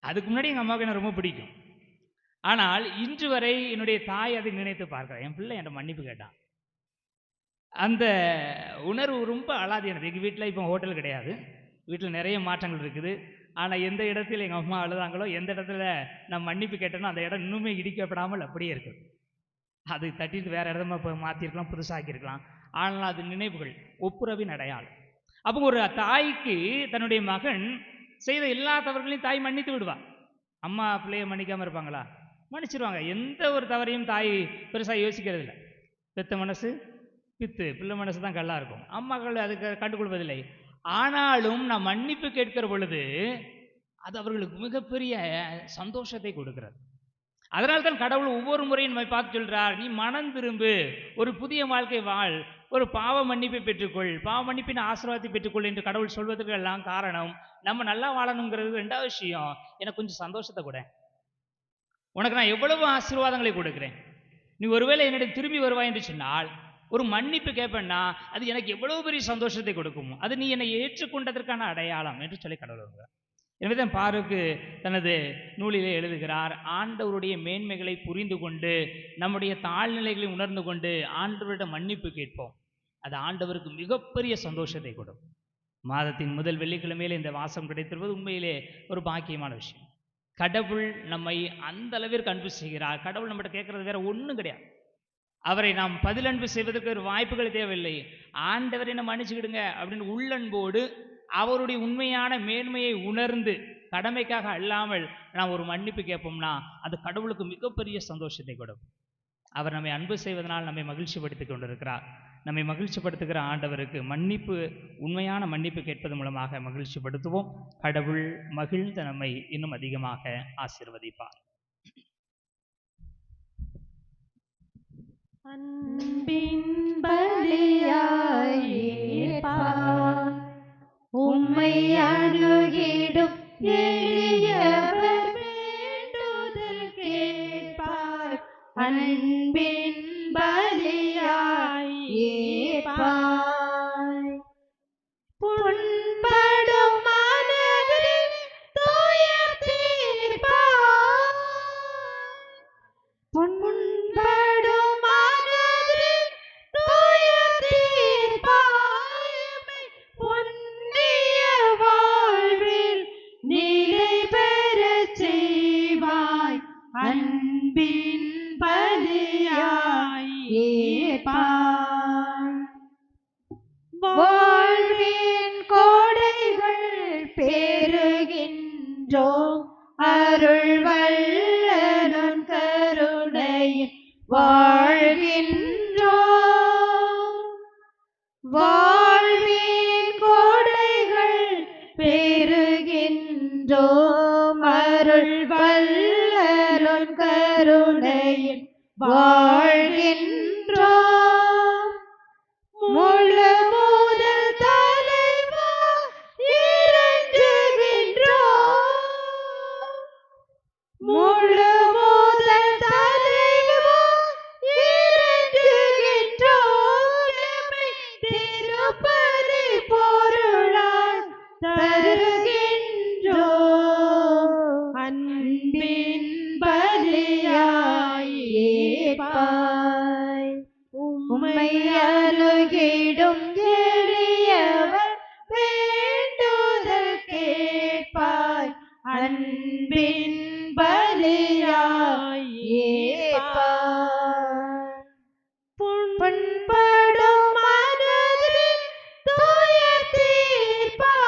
அதுக்கு முன்னாடி எங்கள் அம்மாவுக்கு எனக்கு ரொம்ப பிடிக்கும். ஆனால் இன்று வரை என்னுடைய தாய் அதை நினைத்து பார்க்கிறேன். என் பிள்ளை என்கிட்ட மன்னிப்பு கேட்டான். அந்த உணர்வு ரொம்ப அலாதியானது. எங்கள் வீட்டில் இப்போ ஹோட்டல் கிடையாது, வீட்டில் நிறைய மாற்றங்கள் இருக்குது. ஆனால் எந்த இடத்துல எங்கள் அம்மா அழுதாங்களோ, எந்த இடத்துல நான் மன்னிப்பு கேட்டேனோ அந்த இடம் இன்னுமே இடிக்கப்படாமல் அப்படியே இருக்குது. அது தட்டிட்டு வேறு இடமா இப்போ மாற்றிருக்கலாம், புதுசாக்கியிருக்கலாம். ஆனால் அது நினைவுகள், ஒப்புரவின் அடையாளம். அப்போ ஒரு தாய்க்கு தன்னுடைய மகன் செய்த எல்லா தவறுகளையும் தாய் மன்னித்து விடுவாள். அம்மா பிள்ளைய மன்னிக்காமல் இருப்பாங்களா? மன்னிச்சிருவாங்க. எந்த ஒரு தவறையும் தாய் பெருசாக யோசிக்கிறது இல்லை. பெத்த மனசு பித்து, பிள்ளை மனசு தான் கல்லாக இருக்கும். அம்மாக்கள் அதுக்கு கண்டுகொள்வதில்லை. ஆனாலும் நான் மன்னிப்பு கேட்கிற பொழுது அது அவர்களுக்கு மிகப்பெரிய சந்தோஷத்தை கொடுக்கிறது. அதனால தான் கடவுள் ஒவ்வொரு முறையும் நம்மை பார்த்து சொல்றார், நீ மனம் திரும்பு, ஒரு புதிய வாழ்க்கை வாழ், ஒரு பாவ மன்னிப்பை பெற்றுக்கொள், பாவ மன்னிப்பின் ஆசீர்வாதத்தை பெற்றுக்கொள் என்று கடவுள் சொல்வதற்கு எல்லாம் காரணம் நம்ம நல்லா வாழணுங்கிறது. ரெண்டாவது விஷயம், எனக்கு கொஞ்சம் சந்தோஷத்தை கூட, உனக்கு நான் எவ்வளவு ஆசீர்வாதங்களை கொடுக்கிறேன், நீ ஒருவேளை என்னிடம் திரும்பி வருவாய் என்று சொன்னால், ஒரு மன்னிப்பு கேட்பேன்னா அது எனக்கு எவ்வளவு பெரிய சந்தோஷத்தை கொடுக்கும், அது நீ என்னை ஏற்றுக்கொண்டதற்கான அடையாளம் என்று சொல்லி கடவுள் வருகிறார். எனவே தான் பாருக்கு தனது நூலிலே எழுதுகிறார், ஆண்டவருடைய மேன்மைகளை புரிந்து கொண்டு நம்முடைய தாழ்நிலைகளை உணர்ந்து கொண்டு ஆண்டவரிடம் மன்னிப்பு கேட்போம். அது ஆண்டவருக்கு மிகப்பெரிய சந்தோஷத்தை கொடுக்கும். மாதத்தின் முதல் வெள்ளிக்கிழமையிலே இந்த வாசம் கிடைத்திருப்பது உண்மையிலே ஒரு பாக்கியமான விஷயம். கடவுள் நம்மை அந்த அளவிற்கு அன்பு செய்கிறார். கடவுள் நம்மகிட்ட கேட்கறது வேற ஒன்றும் கிடையாது. அவரை நாம் பதிலன்பு செய்வதற்கு ஒரு வாய்ப்புகள் தேவையில்லை. ஆண்டவரை நம்ம மன்னிச்சுக்கிடுங்க அப்படின்னு உள்ளன்போடு அவருடைய உண்மையான மேன்மையை உணர்ந்து கடமைக்காக அல்லாமல் நாம் ஒரு மன்னிப்பு கேட்போம்னா அது கடவுளுக்கு மிகப்பெரிய சந்தோஷத்தை கொடுக்கும். அவர் நம்மை அன்பு செய்வதனால் நம்மை மகிழ்ச்சிப்படுத்தி கொண்டிருக்கிறார். நம்மை மகிழ்ச்சிப்படுத்துகிற ஆண்டவருக்கு மன்னிப்பு, உண்மையான மன்னிப்பு கேட்பது மூலமாக மகிழ்ச்சிப்படுத்துவோம். கடவுள் மகிழ்ந்து நம்மை இன்னும் அதிகமாக ஆசீர்வதிப்பார். அன்பின் பலியாய் ஏற்பார், உம்மை அணுகிடும் எளியவர் வேண்டுதல் கேட்பார். அன்பின் பலியாய் ஏற்பார், புண்படும் மனதில் துயர் தீர்ப்பார். புண்படும் மனதில் துயர் தீர்ப்பாய், புண்ணிய வாழ்வில் நிலை பெறச் செய்வாய். அன்பின் பலியாய் ஏற்பாய், வாழ்வின் கோடைகள் பெருகின்றோம், அருள் வல்லருன் கருணையில் வாழ்கின்றோம். வாழ்வின் கோடைகள் பெருகின்றோம், அருள் வல்லருன் கருணையில் வாழ்கின்றோம். முழு முதல் தலைவா இறங்குகின்றோம், முழு முதல் தலைவா இறங்குகின்றோம். எம்மை திருப்பதி பொருளால் தருகின்றோம். அன்பின் பலியாய் ஏற்பாய், உம்மை அணுகிடும் எளியவர் வேண்டுதல் கேட்பாய். அன்பின் பலியாய் ஏற்பாய், புண்படும் மனதில் துயர் தீர்ப்பாய்.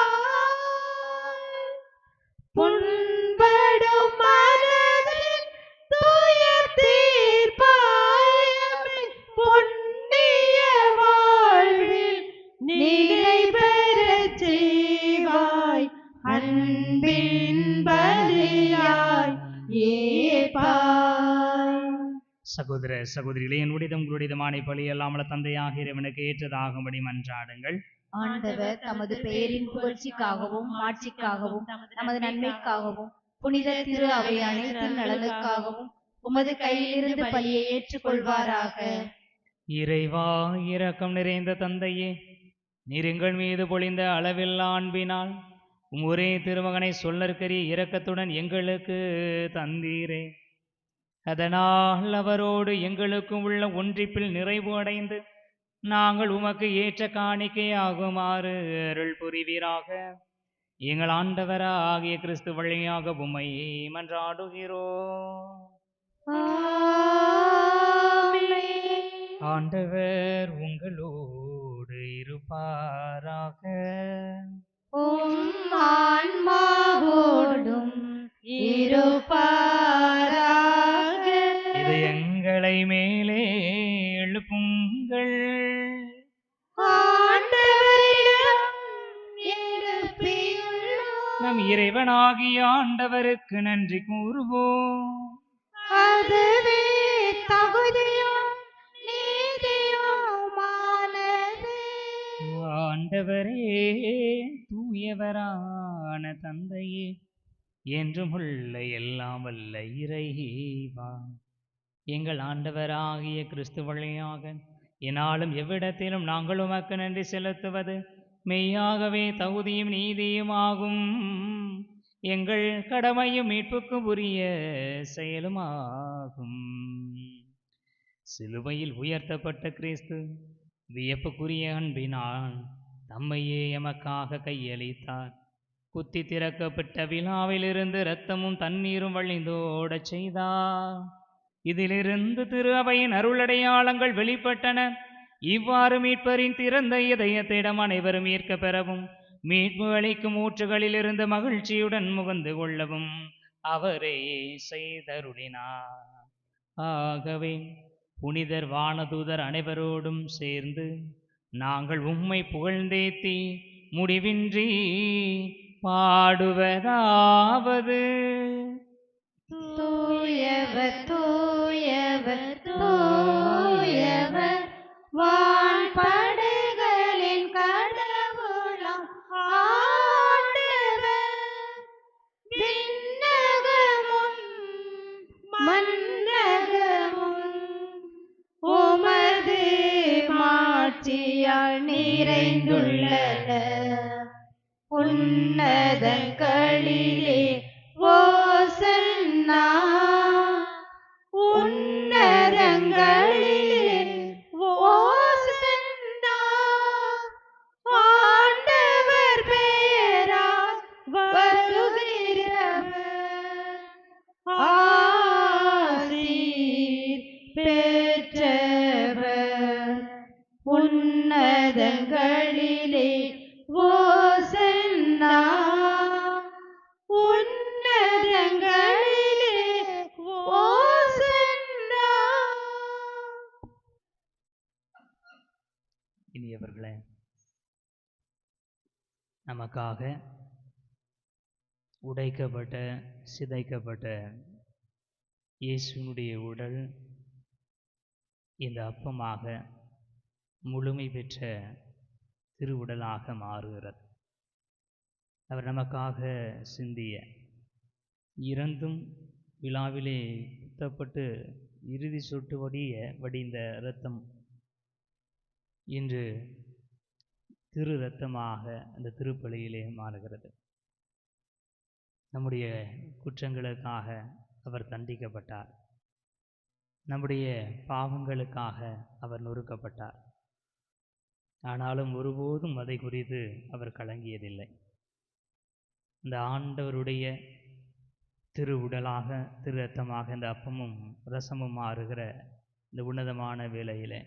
புண்படும் மனதில் துயர் தீர்ப்பாய், புண்ணிய வாழ்வில் நிலை பெறச் செய்வாய். அன்பின் பலியாய் ஏற்பாய். சகோதர சகோதரிகளே, என்னுடையதும் உங்களுடையதுமான பலி அல்லாமல் தந்தையாக இறைவனுக்கு ஏற்றதாகும்படி மன்றாடுங்கள். ஆண்டவர் தமது பெயரின் புகழ்ச்சிக்காகவும் மாட்சிக்காகவும் நமது நன்மைக்காகவும் புனித திரு அவை அனைத்தின் நலனுக்காகவும் உமது கையிலிருந்து பலியை ஏற்றுக்கொள்வாராக. இறைவா, இரக்கம் நிறைந்த தந்தையே, நீர் எங்கள் மீது பொழிந்த அளவில்லா அன்பினால் ஒரே திருமகனை சொல்லற்கரிய இரக்கத்துடன் எங்களுக்கு தந்தீரே. அதனால் அவரோடு எங்களுக்கும் உள்ள ஒன்றிப்பில் நிறைவு அடைந்து நாங்கள் உமக்கு ஏற்ற காணிக்கையாகுமாறு அருள் புரிவீராக. எங்கள் ஆண்டவராகிய கிறிஸ்து வழியாக உம்மை மன்றாடுகிறோம். ஆண்டவர் உங்களோடு இருப்பாராக. உம் ஆன்மாவோடும் இருப்பாராக. இது எங்களை மேலே எழுப்புங்கள். ஆண்டவரிடம் எழுப்பியுள்ளோம். நம் இறைவனாகிய ஆண்டவருக்கு நன்றி கூறுவோம். அதுவே தகுதியும் நீதியுமானது. ஆண்டவரே, தூயவரான தந்தையே, என்றும் உள்ள எல்லாம் வல்ல இறைவா, எங்கள் ஆண்டவராகிய கிறிஸ்து வழியாக என்னாலும் எவ்விடத்திலும் நாங்கள் உமக்கு நன்றி செலுத்துவது மெய்யாகவே தகுதியும் நீதியுமாகும். எங்கள் கடமையும் மீட்புக்கும் உரிய செயலுமாகும். சிலுவையில் உயர்த்தப்பட்ட கிறிஸ்து வியப்புக்குரிய அன்பினால் தம்மையே எமக்காக கையளித்தார். குத்தி திறக்கப்பட்ட விழாவிலிருந்து இரத்தமும் தண்ணீரும் வழிந்தோடச் செய்தார். இதிலிருந்து திரு அவையின் அருளடையாளங்கள் வெளிப்பட்டன. இவ்வாறு மீட்பரின் திறந்த இதயத்திடம் அனைவரும் ஈர்க்க பெறவும் மீட்பு அளிக்கும் ஊற்றுகளிலிருந்து மகிழ்ச்சியுடன் முகந்து கொள்ளவும் அவரே செய்தருளினார். ஆகவே புனிதர் வானதூதர் அனைவரோடும் சேர்ந்து நாங்கள் உம்மை புகழ்ந்தேத்தி முடிவின்றி பாடுவதாவது: தூயவர் தூயவர் தூயவர், வான்படைகளின் கடவுளாம் ஆண்டவர். விண்ணகமும் மண்ணகமும் உமது மாட்சியால் நிறைந்துள்ளன. உன்னதங்களிலே ஓசன்னா, உன்னதங்களிலே ஓசன்னா. ஆண்டவர் பெயரால் வருகிறவர் ஆசீர் பெற்றவர். உன்னதங்களிலே ஓசன்னா, உன்னதங்களிலே ஓசன்னா. இனியவர்களே, நமக்காக உடைக்கப்பட்ட சிதைக்கப்பட்ட இயேசுனுடைய உடல் இந்த அப்பமாக முழுமை பெற்ற திருவுடலாக மாறுகிறது. அவர் நமக்காக சிந்திய இறந்தும் விழாவிலே குத்தப்பட்டு இறுதி சொட்டு வடிந்த இரத்தம் இன்று திரு இரத்தமாக அந்த திருப்பலியிலே மாறுகிறது. நம்முடைய குற்றங்களுக்காக அவர் தண்டிக்கப்பட்டார். நம்முடைய பாவங்களுக்காக அவர் நொறுக்கப்பட்டார். ஆனாலும் ஒருபோதும் அதை குறித்து அவர் கலங்கியதில்லை. இந்த ஆண்டவருடைய திரு உடலாக திரு இரத்தமாக இந்த அப்பமும் ரசமும் மாறுகிற இந்த உன்னதமான வேளையிலே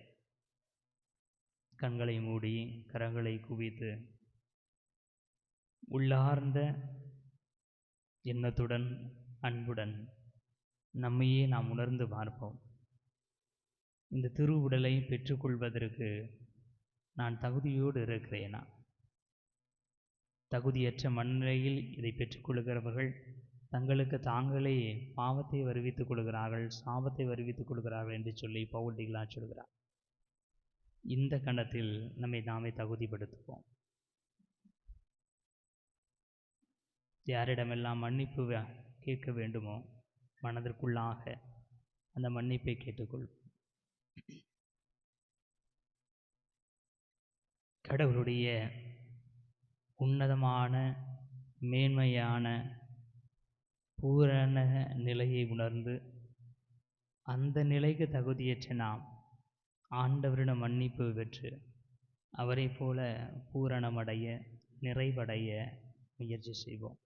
கண்களை மூடி கரங்களை குவித்து உள்ளார்ந்த எண்ணத்துடன் அன்புடன் நம்மையே நாம் உணர்ந்து பார்ப்போம். இந்த திரு உடலை பெற்றுக்கொள்வதற்கு நான் தகுதியோடு இருக்கிறேனா? தகுதியற்ற மண்ணிலையில் இதை பெற்றுக்கொள்கிறவர்கள் தங்களுக்கு தாங்களே பாவத்தை வருவித்துக் கொள்கிறார்கள், சாபத்தை வருவித்துக் கொள்கிறார்கள் என்று சொல்லி பவுல் டிக்லார் சொல்கிறார். இந்த கணத்தில் நம்மை நாமே தகுதிப்படுத்துவோம். யாரிடமெல்லாம் மன்னிப்பு கேட்க வேண்டுமோ மனதிற்குள்ளாக அந்த மன்னிப்பை கேட்டுக்கொள்வோம். கடவுளுடைய உன்னதமான மேன்மையான பூரண நிலையை உணர்ந்து அந்த நிலைக்கு தகுதியற்ற நாம் ஆண்டவரிடம் மன்னிப்பு பெற்று அவரை போல பூரணமடைய நிறைவடைய முயற்சி செய்வோம்.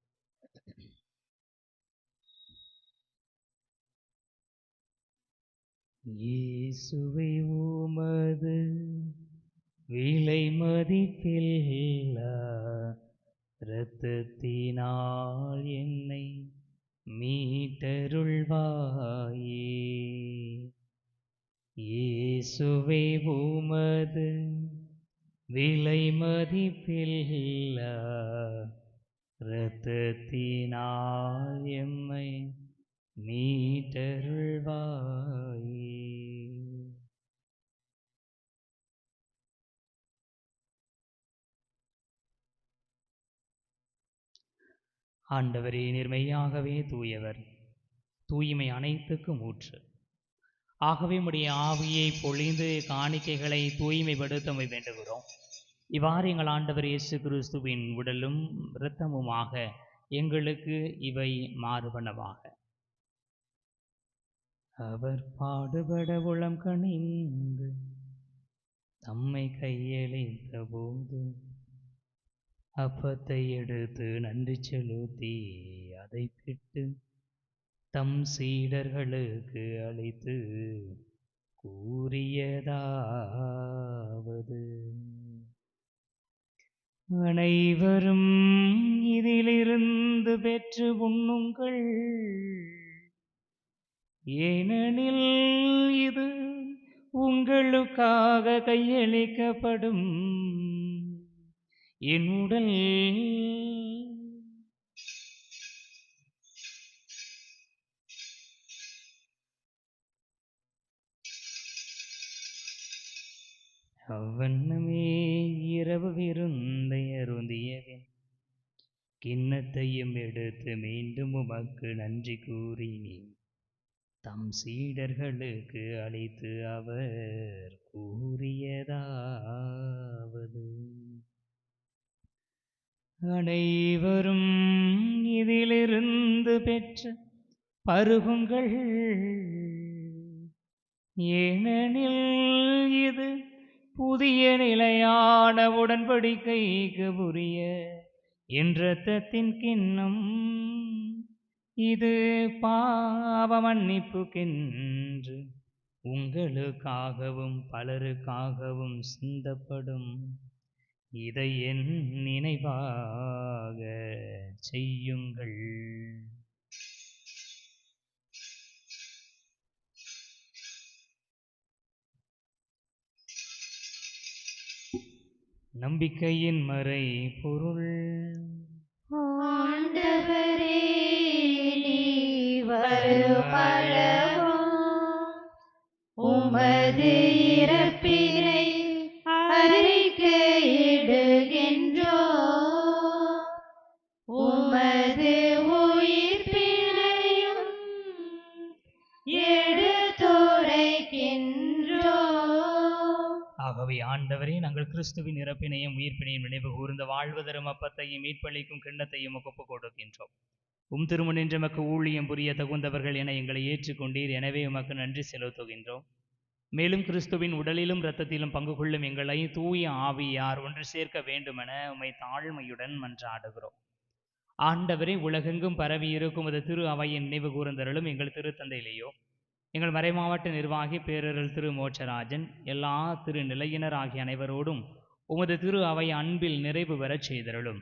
இயேசுவே உமது விலை மதிப்பில்லா இரத்தத்தினால் என்னை மீட்டருள்வாயே. இயேசுவே உமது விலை மதிப்பில்லா இரத்தத்தினால் எம்மை மீட்டருள்வாயே. ஆண்டவரே, நிர்மையாகவே தூயவர், தூய்மை அனைத்துக்கும் ஊற்று. ஆகவே உம்முடைய ஆவியை பொழிந்து காணிக்கைகளை தூய்மைப்படுத்த வேண்டுகிறோம். இவ்வாறு எங்கள் ஆண்டவர் இயேசு கிறிஸ்துவின் உடலும் இரத்தமுமாக எங்களுக்கு இவை மாறுபனவாக. அவர் பாடுபட உளம் கனிந்து தம்மை கையளித்த போது அப்பத்தை எடுத்து நன்றி செலுத்தி அதை பிட்டு தம் சீடர்களுக்கு அளித்து கூறியதாவது: அனைவரும் இதிலிருந்து பெற்று உண்ணுங்கள், ஏனெனில் இது உங்களுக்காக கையளிக்கப்படும் என் உடல். அவ்வண்ணமே இரவு விருந்தை அருந்தியவன் கிண்ணத்தையும் எடுத்து மீண்டும் உமக்கு நன்றி கூறி தம் சீடர்களுக்கு அளித்து அவர் கூறியதாவது: அனைவரும் இதிலிருந்து பெற்று பருகுங்கள், ஏனெனில் இது புதிய நிலையான உடன்படிக்கைக்கு உரிய என் இரத்தத்தின் கிண்ணம். இது பாவ மன்னிப்புக்கென்று உங்களுக்காகவும் பலருக்காகவும் சிந்தப்படும். இதை என் நினைவாக செய்யுங்கள். நம்பிக்கையின் மறை பொருள். ஆண்டவரே, நீர் வருமளவும் உமது இறப்பினை அறிக்கையிடுகின்றோம், உமது உயிர்ப்பினையும் எடுத்துரைக்கின்றோம். ஆகவே ஆண்டவரே, நாங்கள் கிறிஸ்துவின் இறப்பினையும் உயிர்ப்பினையும் நினைவு கூர்ந்த வாழ்வு தரும் அப்பத்தையும் மீட்பளிக்கும் கிண்ணத்தையும் ஒப்புக் கொடுக்கின்றோம். திருமுனின்று எமக்கு ஊழியம் புரிய தகுந்தவர்கள் என எங்களை ஏற்றுக்கொண்டீர். எனவே உமக்கு நன்றி செலுத்துகின்றோம். மேலும் கிறிஸ்துவின் உடலிலும் இரத்தத்திலும் பங்கு கொள்ளும் எங்களை தூய ஆவியார் ஒன்று சேர்க்க வேண்டுமென உம்மை தாழ்மையுடன் மன்றாடுகிறோம். ஆண்டவரே, உலகெங்கும் பரவி இருக்கும் அது திரு அவையின் நினைவு கூர்ந்தருளும் எங்கள் திருத்தந்தையிலேயோ, எங்கள் மறைமாவட்ட நிர்வாகி பேரருள் திரு மோட்சராஜன், எல்லா திரு நிலையினர் ஆகிய அனைவரோடும் உமது திரு அவை அன்பில் நிறைவு பெறச் செய்தருளும்.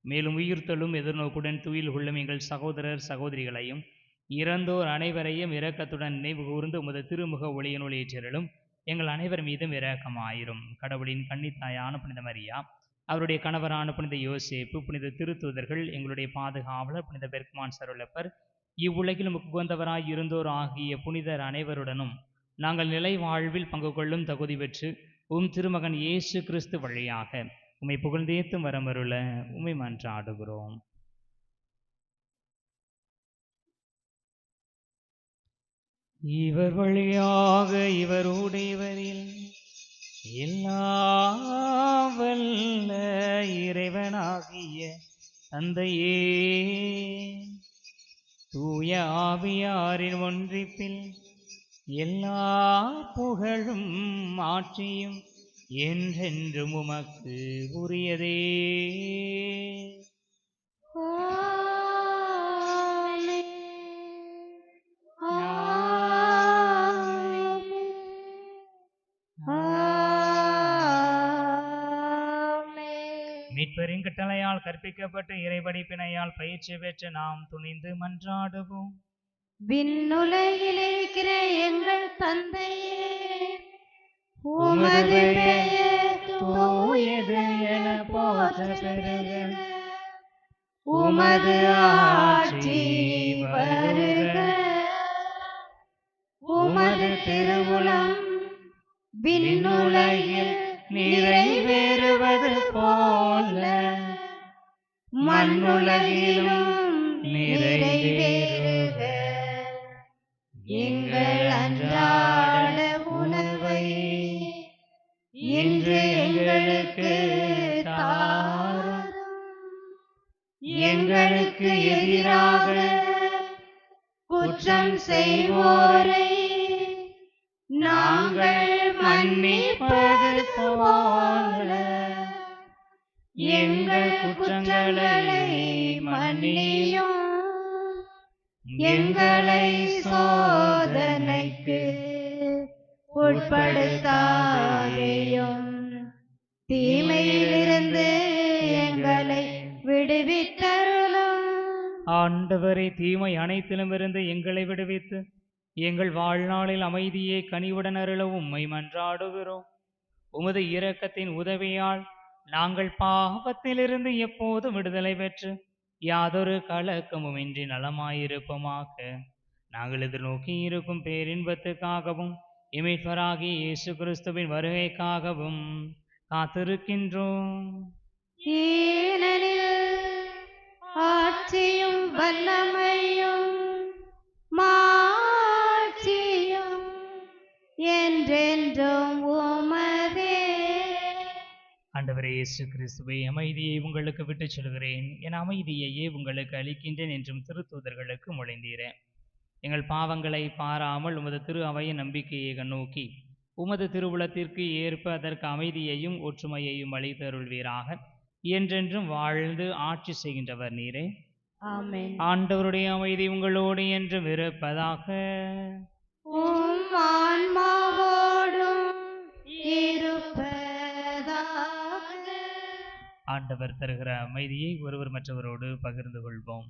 மேலும் உயிர்த்தலும் எதிர்நோக்குடன் துயில் கொள்ளும் எங்கள் சகோதரர் சகோதரிகளையும் இறந்தோர் அனைவரையும் இரக்கத்துடன் நினைவு கூர்ந்து உமது திருமுக ஒளியினுள் ஏற்றிருளும். எங்கள் அனைவர் மீதும் இரக்கமாயிரும். கடவுளின் கன்னித்தாயான புனித மரியா, அவருடைய கணவரான புனித யோசேப்பு, புனித திருத்தூதர்கள், எங்களுடைய பாதுகாவலர் புனித பெர்க்மான் சருளப்பர், இவ்வுலகில் உகந்தவராய் இருந்தோர் ஆகிய புனிதர் அனைவருடனும் நாங்கள் நிலை வாழ்வில் பங்கு கொள்ளும் தகுதி பெற்று திருமகன் இயேசு கிறிஸ்து வழியாக உம்மை புகழ்ந்தேத்தும் வரமருள உம்மை மன்றாடுகிறோம். இவர் வழியாக இவருடையவரில் எல்லாம் வல்ல இறைவனாகிய தந்தையே, தூய ஆவியாரின் ஒன்றிப்பில் எல்லா புகழும் ஆட்சியும் என்றென்றும் உமக்கு உரியதே. மீட்பரின் கட்டளையால் கற்பிக்கப்பட்டு இறைபடிப்பினையால் பயிற்சி பெற்று நாம் துணிந்து மன்றாடுவோம். விண்ணுலகில் இருக்கிற எங்கள் தந்தையே, உமது பெயர் தூயது என போற்ற பெறுக. உமது ஆட்சி வருக. உமது திருவுளம் விண்ணுலகில் நிறைவேறுவது போல மண்ணுலகிலும் நிறைவேறுக. எங்கள் அன்றாட உணவை இன்று எங்களுக்கு தாரும். எங்களுக்கு எதிராக குற்றம் செய்வோரை நாங்கள் மன்னிப்பது போல எங்கள் குற்றங்களை மன்னியும். எங்களை சோதனைக்கு உட்படுத்தாதேயும், தீமையிலிருந்து எங்களை விடுவித்தருளும். ஆண்டவரை தீமை அனைத்திலும் இருந்து எங்களை விடுவித்து எங்கள் வாழ்நாளில் அமைதியை கனிவுடன் அருள உம்மை மன்றாடுகிறோம். உமது இரக்கத்தின் உதவியால் நாங்கள் பாவத்திலிருந்து எப்போதும் விடுதலை பெற்று யாதொரு கலக்கமுமின்றி நலமாயிருப்போமாக. நாங்கள் எதிர்நோக்கி இருக்கும் பேரின்பத்துக்காகவும் இமைப்பராகி இயேசு கிறிஸ்துவின் வருகைக்காகவும் காத்திருக்கின்றோம். ஏனெனில் ஆட்சியும் வல்லமையும் மாட்சியும் என்றென்றும் உமதே. ஆண்டவரே இயேசு கிறிஸ்துவை, அமைதியை உங்களுக்கு விட்டுச் செல்கிறேன், என் அமைதியையே உங்களுக்கு அளிக்கின்றேன் என்றும் திருத்தூதர்களுக்கு மொழிந்தீரேன். எங்கள் பாவங்களை பாராமல் உமது திரு அவையின் நம்பிக்கையை கண்ணோக்கி உமது திருவுளத்திற்கு ஏற்ப அதற்கு அமைதியையும் ஒற்றுமையையும் அளித்தருள்வீராக. என்றென்றும் வாழ்ந்து ஆட்சி செய்கின்றவர் நீரே. ஆமென். ஆண்டவருடைய அமைதி உங்களோடு என்றும் இருப்பதாக. உம் ஆன்மாவோடும் இருப்பதாக. ஆண்டவர் தருகிற அமைதியை ஒருவர் மற்றவரோடு பகிர்ந்து கொள்வோம்.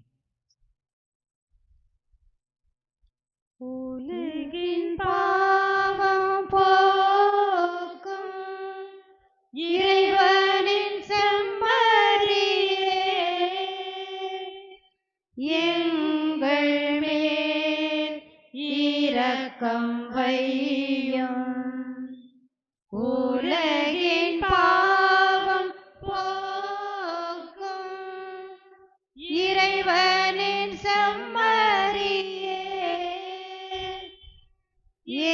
உலகின் பாவம் போக்கும் இறைவனின் செம்மறியே, எங்கள் மேல் இரக்கம் வையும். உலகின் பாவம் போக்கும் இறைவனின் செம்மறியே,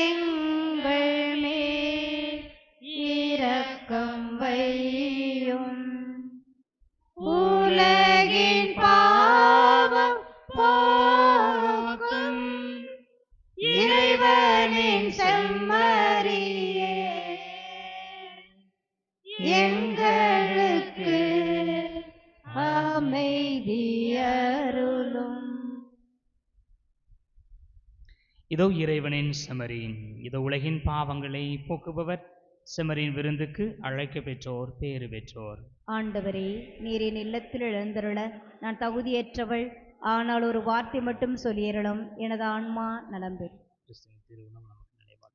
எங்கள் மேல் இரக்கம் வையும். உலகின் பாவம் போக்கும் இறைவனின் செம்மறியே, எங்களுக்கு அமைதி அருளும். இதோ இறைவனின் செம்மறியின், இதோ உலகின் பாவங்களை போக்குபவர். செம்மறியின் விருந்துக்கு அழைக்க பெற்றோர் பேறு பெற்றோர். ஆண்டவரே, நீரின் இல்லத்தில் எழுந்தருள நான் தகுதியற்றவள், ஆனால் ஒரு வார்த்தை மட்டும் சொல்லியருளும், எனது ஆன்மா நலம் பெறும். கிறிஸ்துவின் திருவுளம் நமக்கு நினைவாக.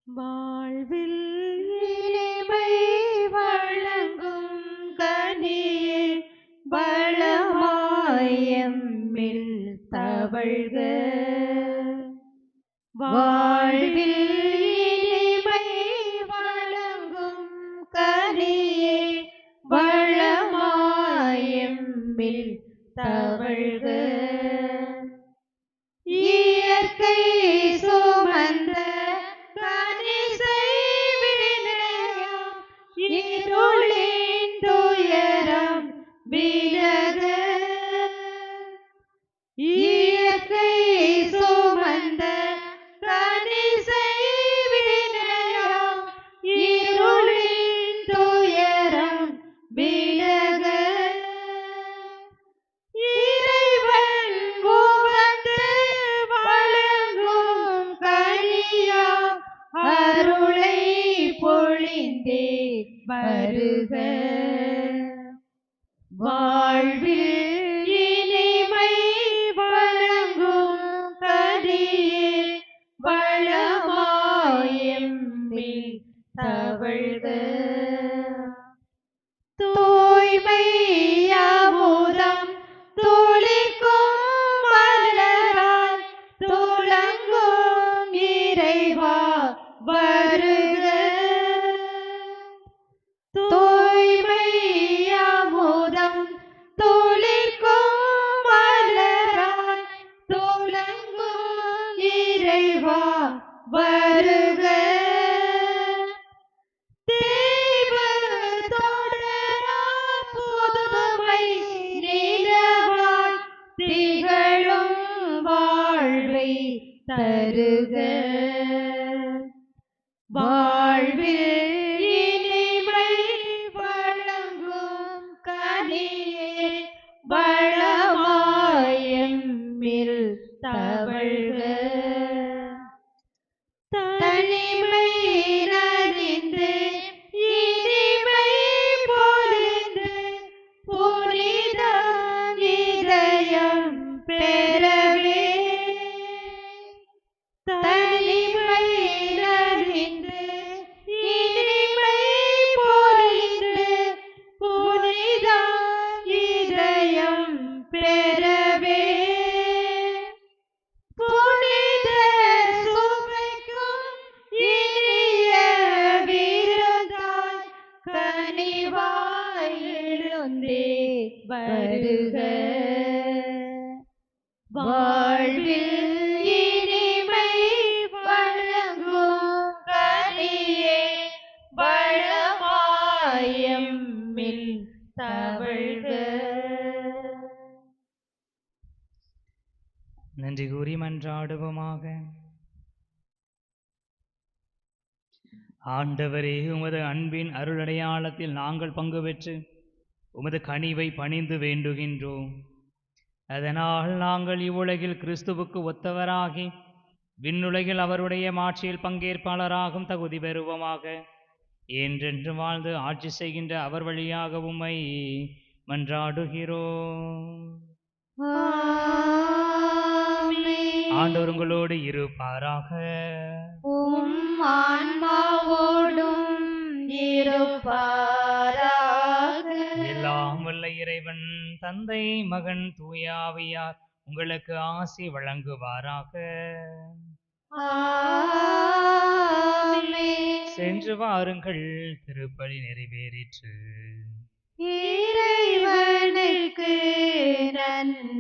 வாழ்வில் இனிமை வழங்கும் கனியே வளமாயம்மில் தவழ்க. வாழ்வில் இனிமை வழங்கும் கனியே வளமாயம்மில் தவழ்க. இயற்கை சுமந்த கனிசை வினயம் இருளின் துயரம் விலக. இயற்கை சுமந்த கனிசை வினயம் இருளின் துயரம் விலக. இறைவன் உவந்து வழங்கும் கனியா அருளை பொழிந்தே வருக. வாழ்வில் இனிமை வழங்கும் கனியே வளமாயம்மில் தவழ்க. தூய்மை அமுதம் துளிக்கும் மலராய் துளங்கும் இறைவா வருக. தூய்மை அமுதம் துளிக்கும் மலராய் துளங்கும் இறைவா வருக. தேவ தொடரா புதுமை நிலவாய் திகழும் வாழ்வை தருக. வாழ்வில் இனிமை வழங்கும் கனியே வளமாயம்மில் தவழ்க. தனிமை நலிந்து இனிமை பொழிந்து புனித இதயம் பெறவே. தனிமை நலிந்து இனிமை பொழிந்து புனித இதயம் பெறவே. புனித சுவைக்கும் இனிய விருந்தாய் கனிவாய் எழுந்தே வருக. வாழ்வில் இனிமை வழங்கும் கனியே வளமாயம்மில் தவழ்க. நன்றி கூறி மன்றாடுவோமாக. ஆண்டவரே, உமது அன்பின் அருளடையாளத்தில் நாங்கள் பங்கு பெற்று உமது கனிவை பணிந்து வேண்டுகின்றோம். அதனால் நாங்கள் இவ்வுலகில் கிறிஸ்துவுக்கு ஒத்தவராகி விண்ணுலகில் அவருடைய மாட்சியில் பங்கேற்பாளராகும் தகுதி பெறுவோமாக. என்றென்று வாழ்ந்து ஆட்சி செய்கின்ற அவர் வழியாக உம்மை மன்றாடுகிறோம். ஆண்டவர் உங்களோடு இருப்பாராக. உம் ஆன்மாவோடும் இருப்பாராக. எல்லாம் வல்ல இறைவன் தந்தை மகன் தூயாவியார் உங்களுக்கு ஆசி வழங்குவாராக. ஆமென். சென்று வாருங்கள், திருப்பலி நிறைவேறிற்று. இறைவனுக்கு நன்றி.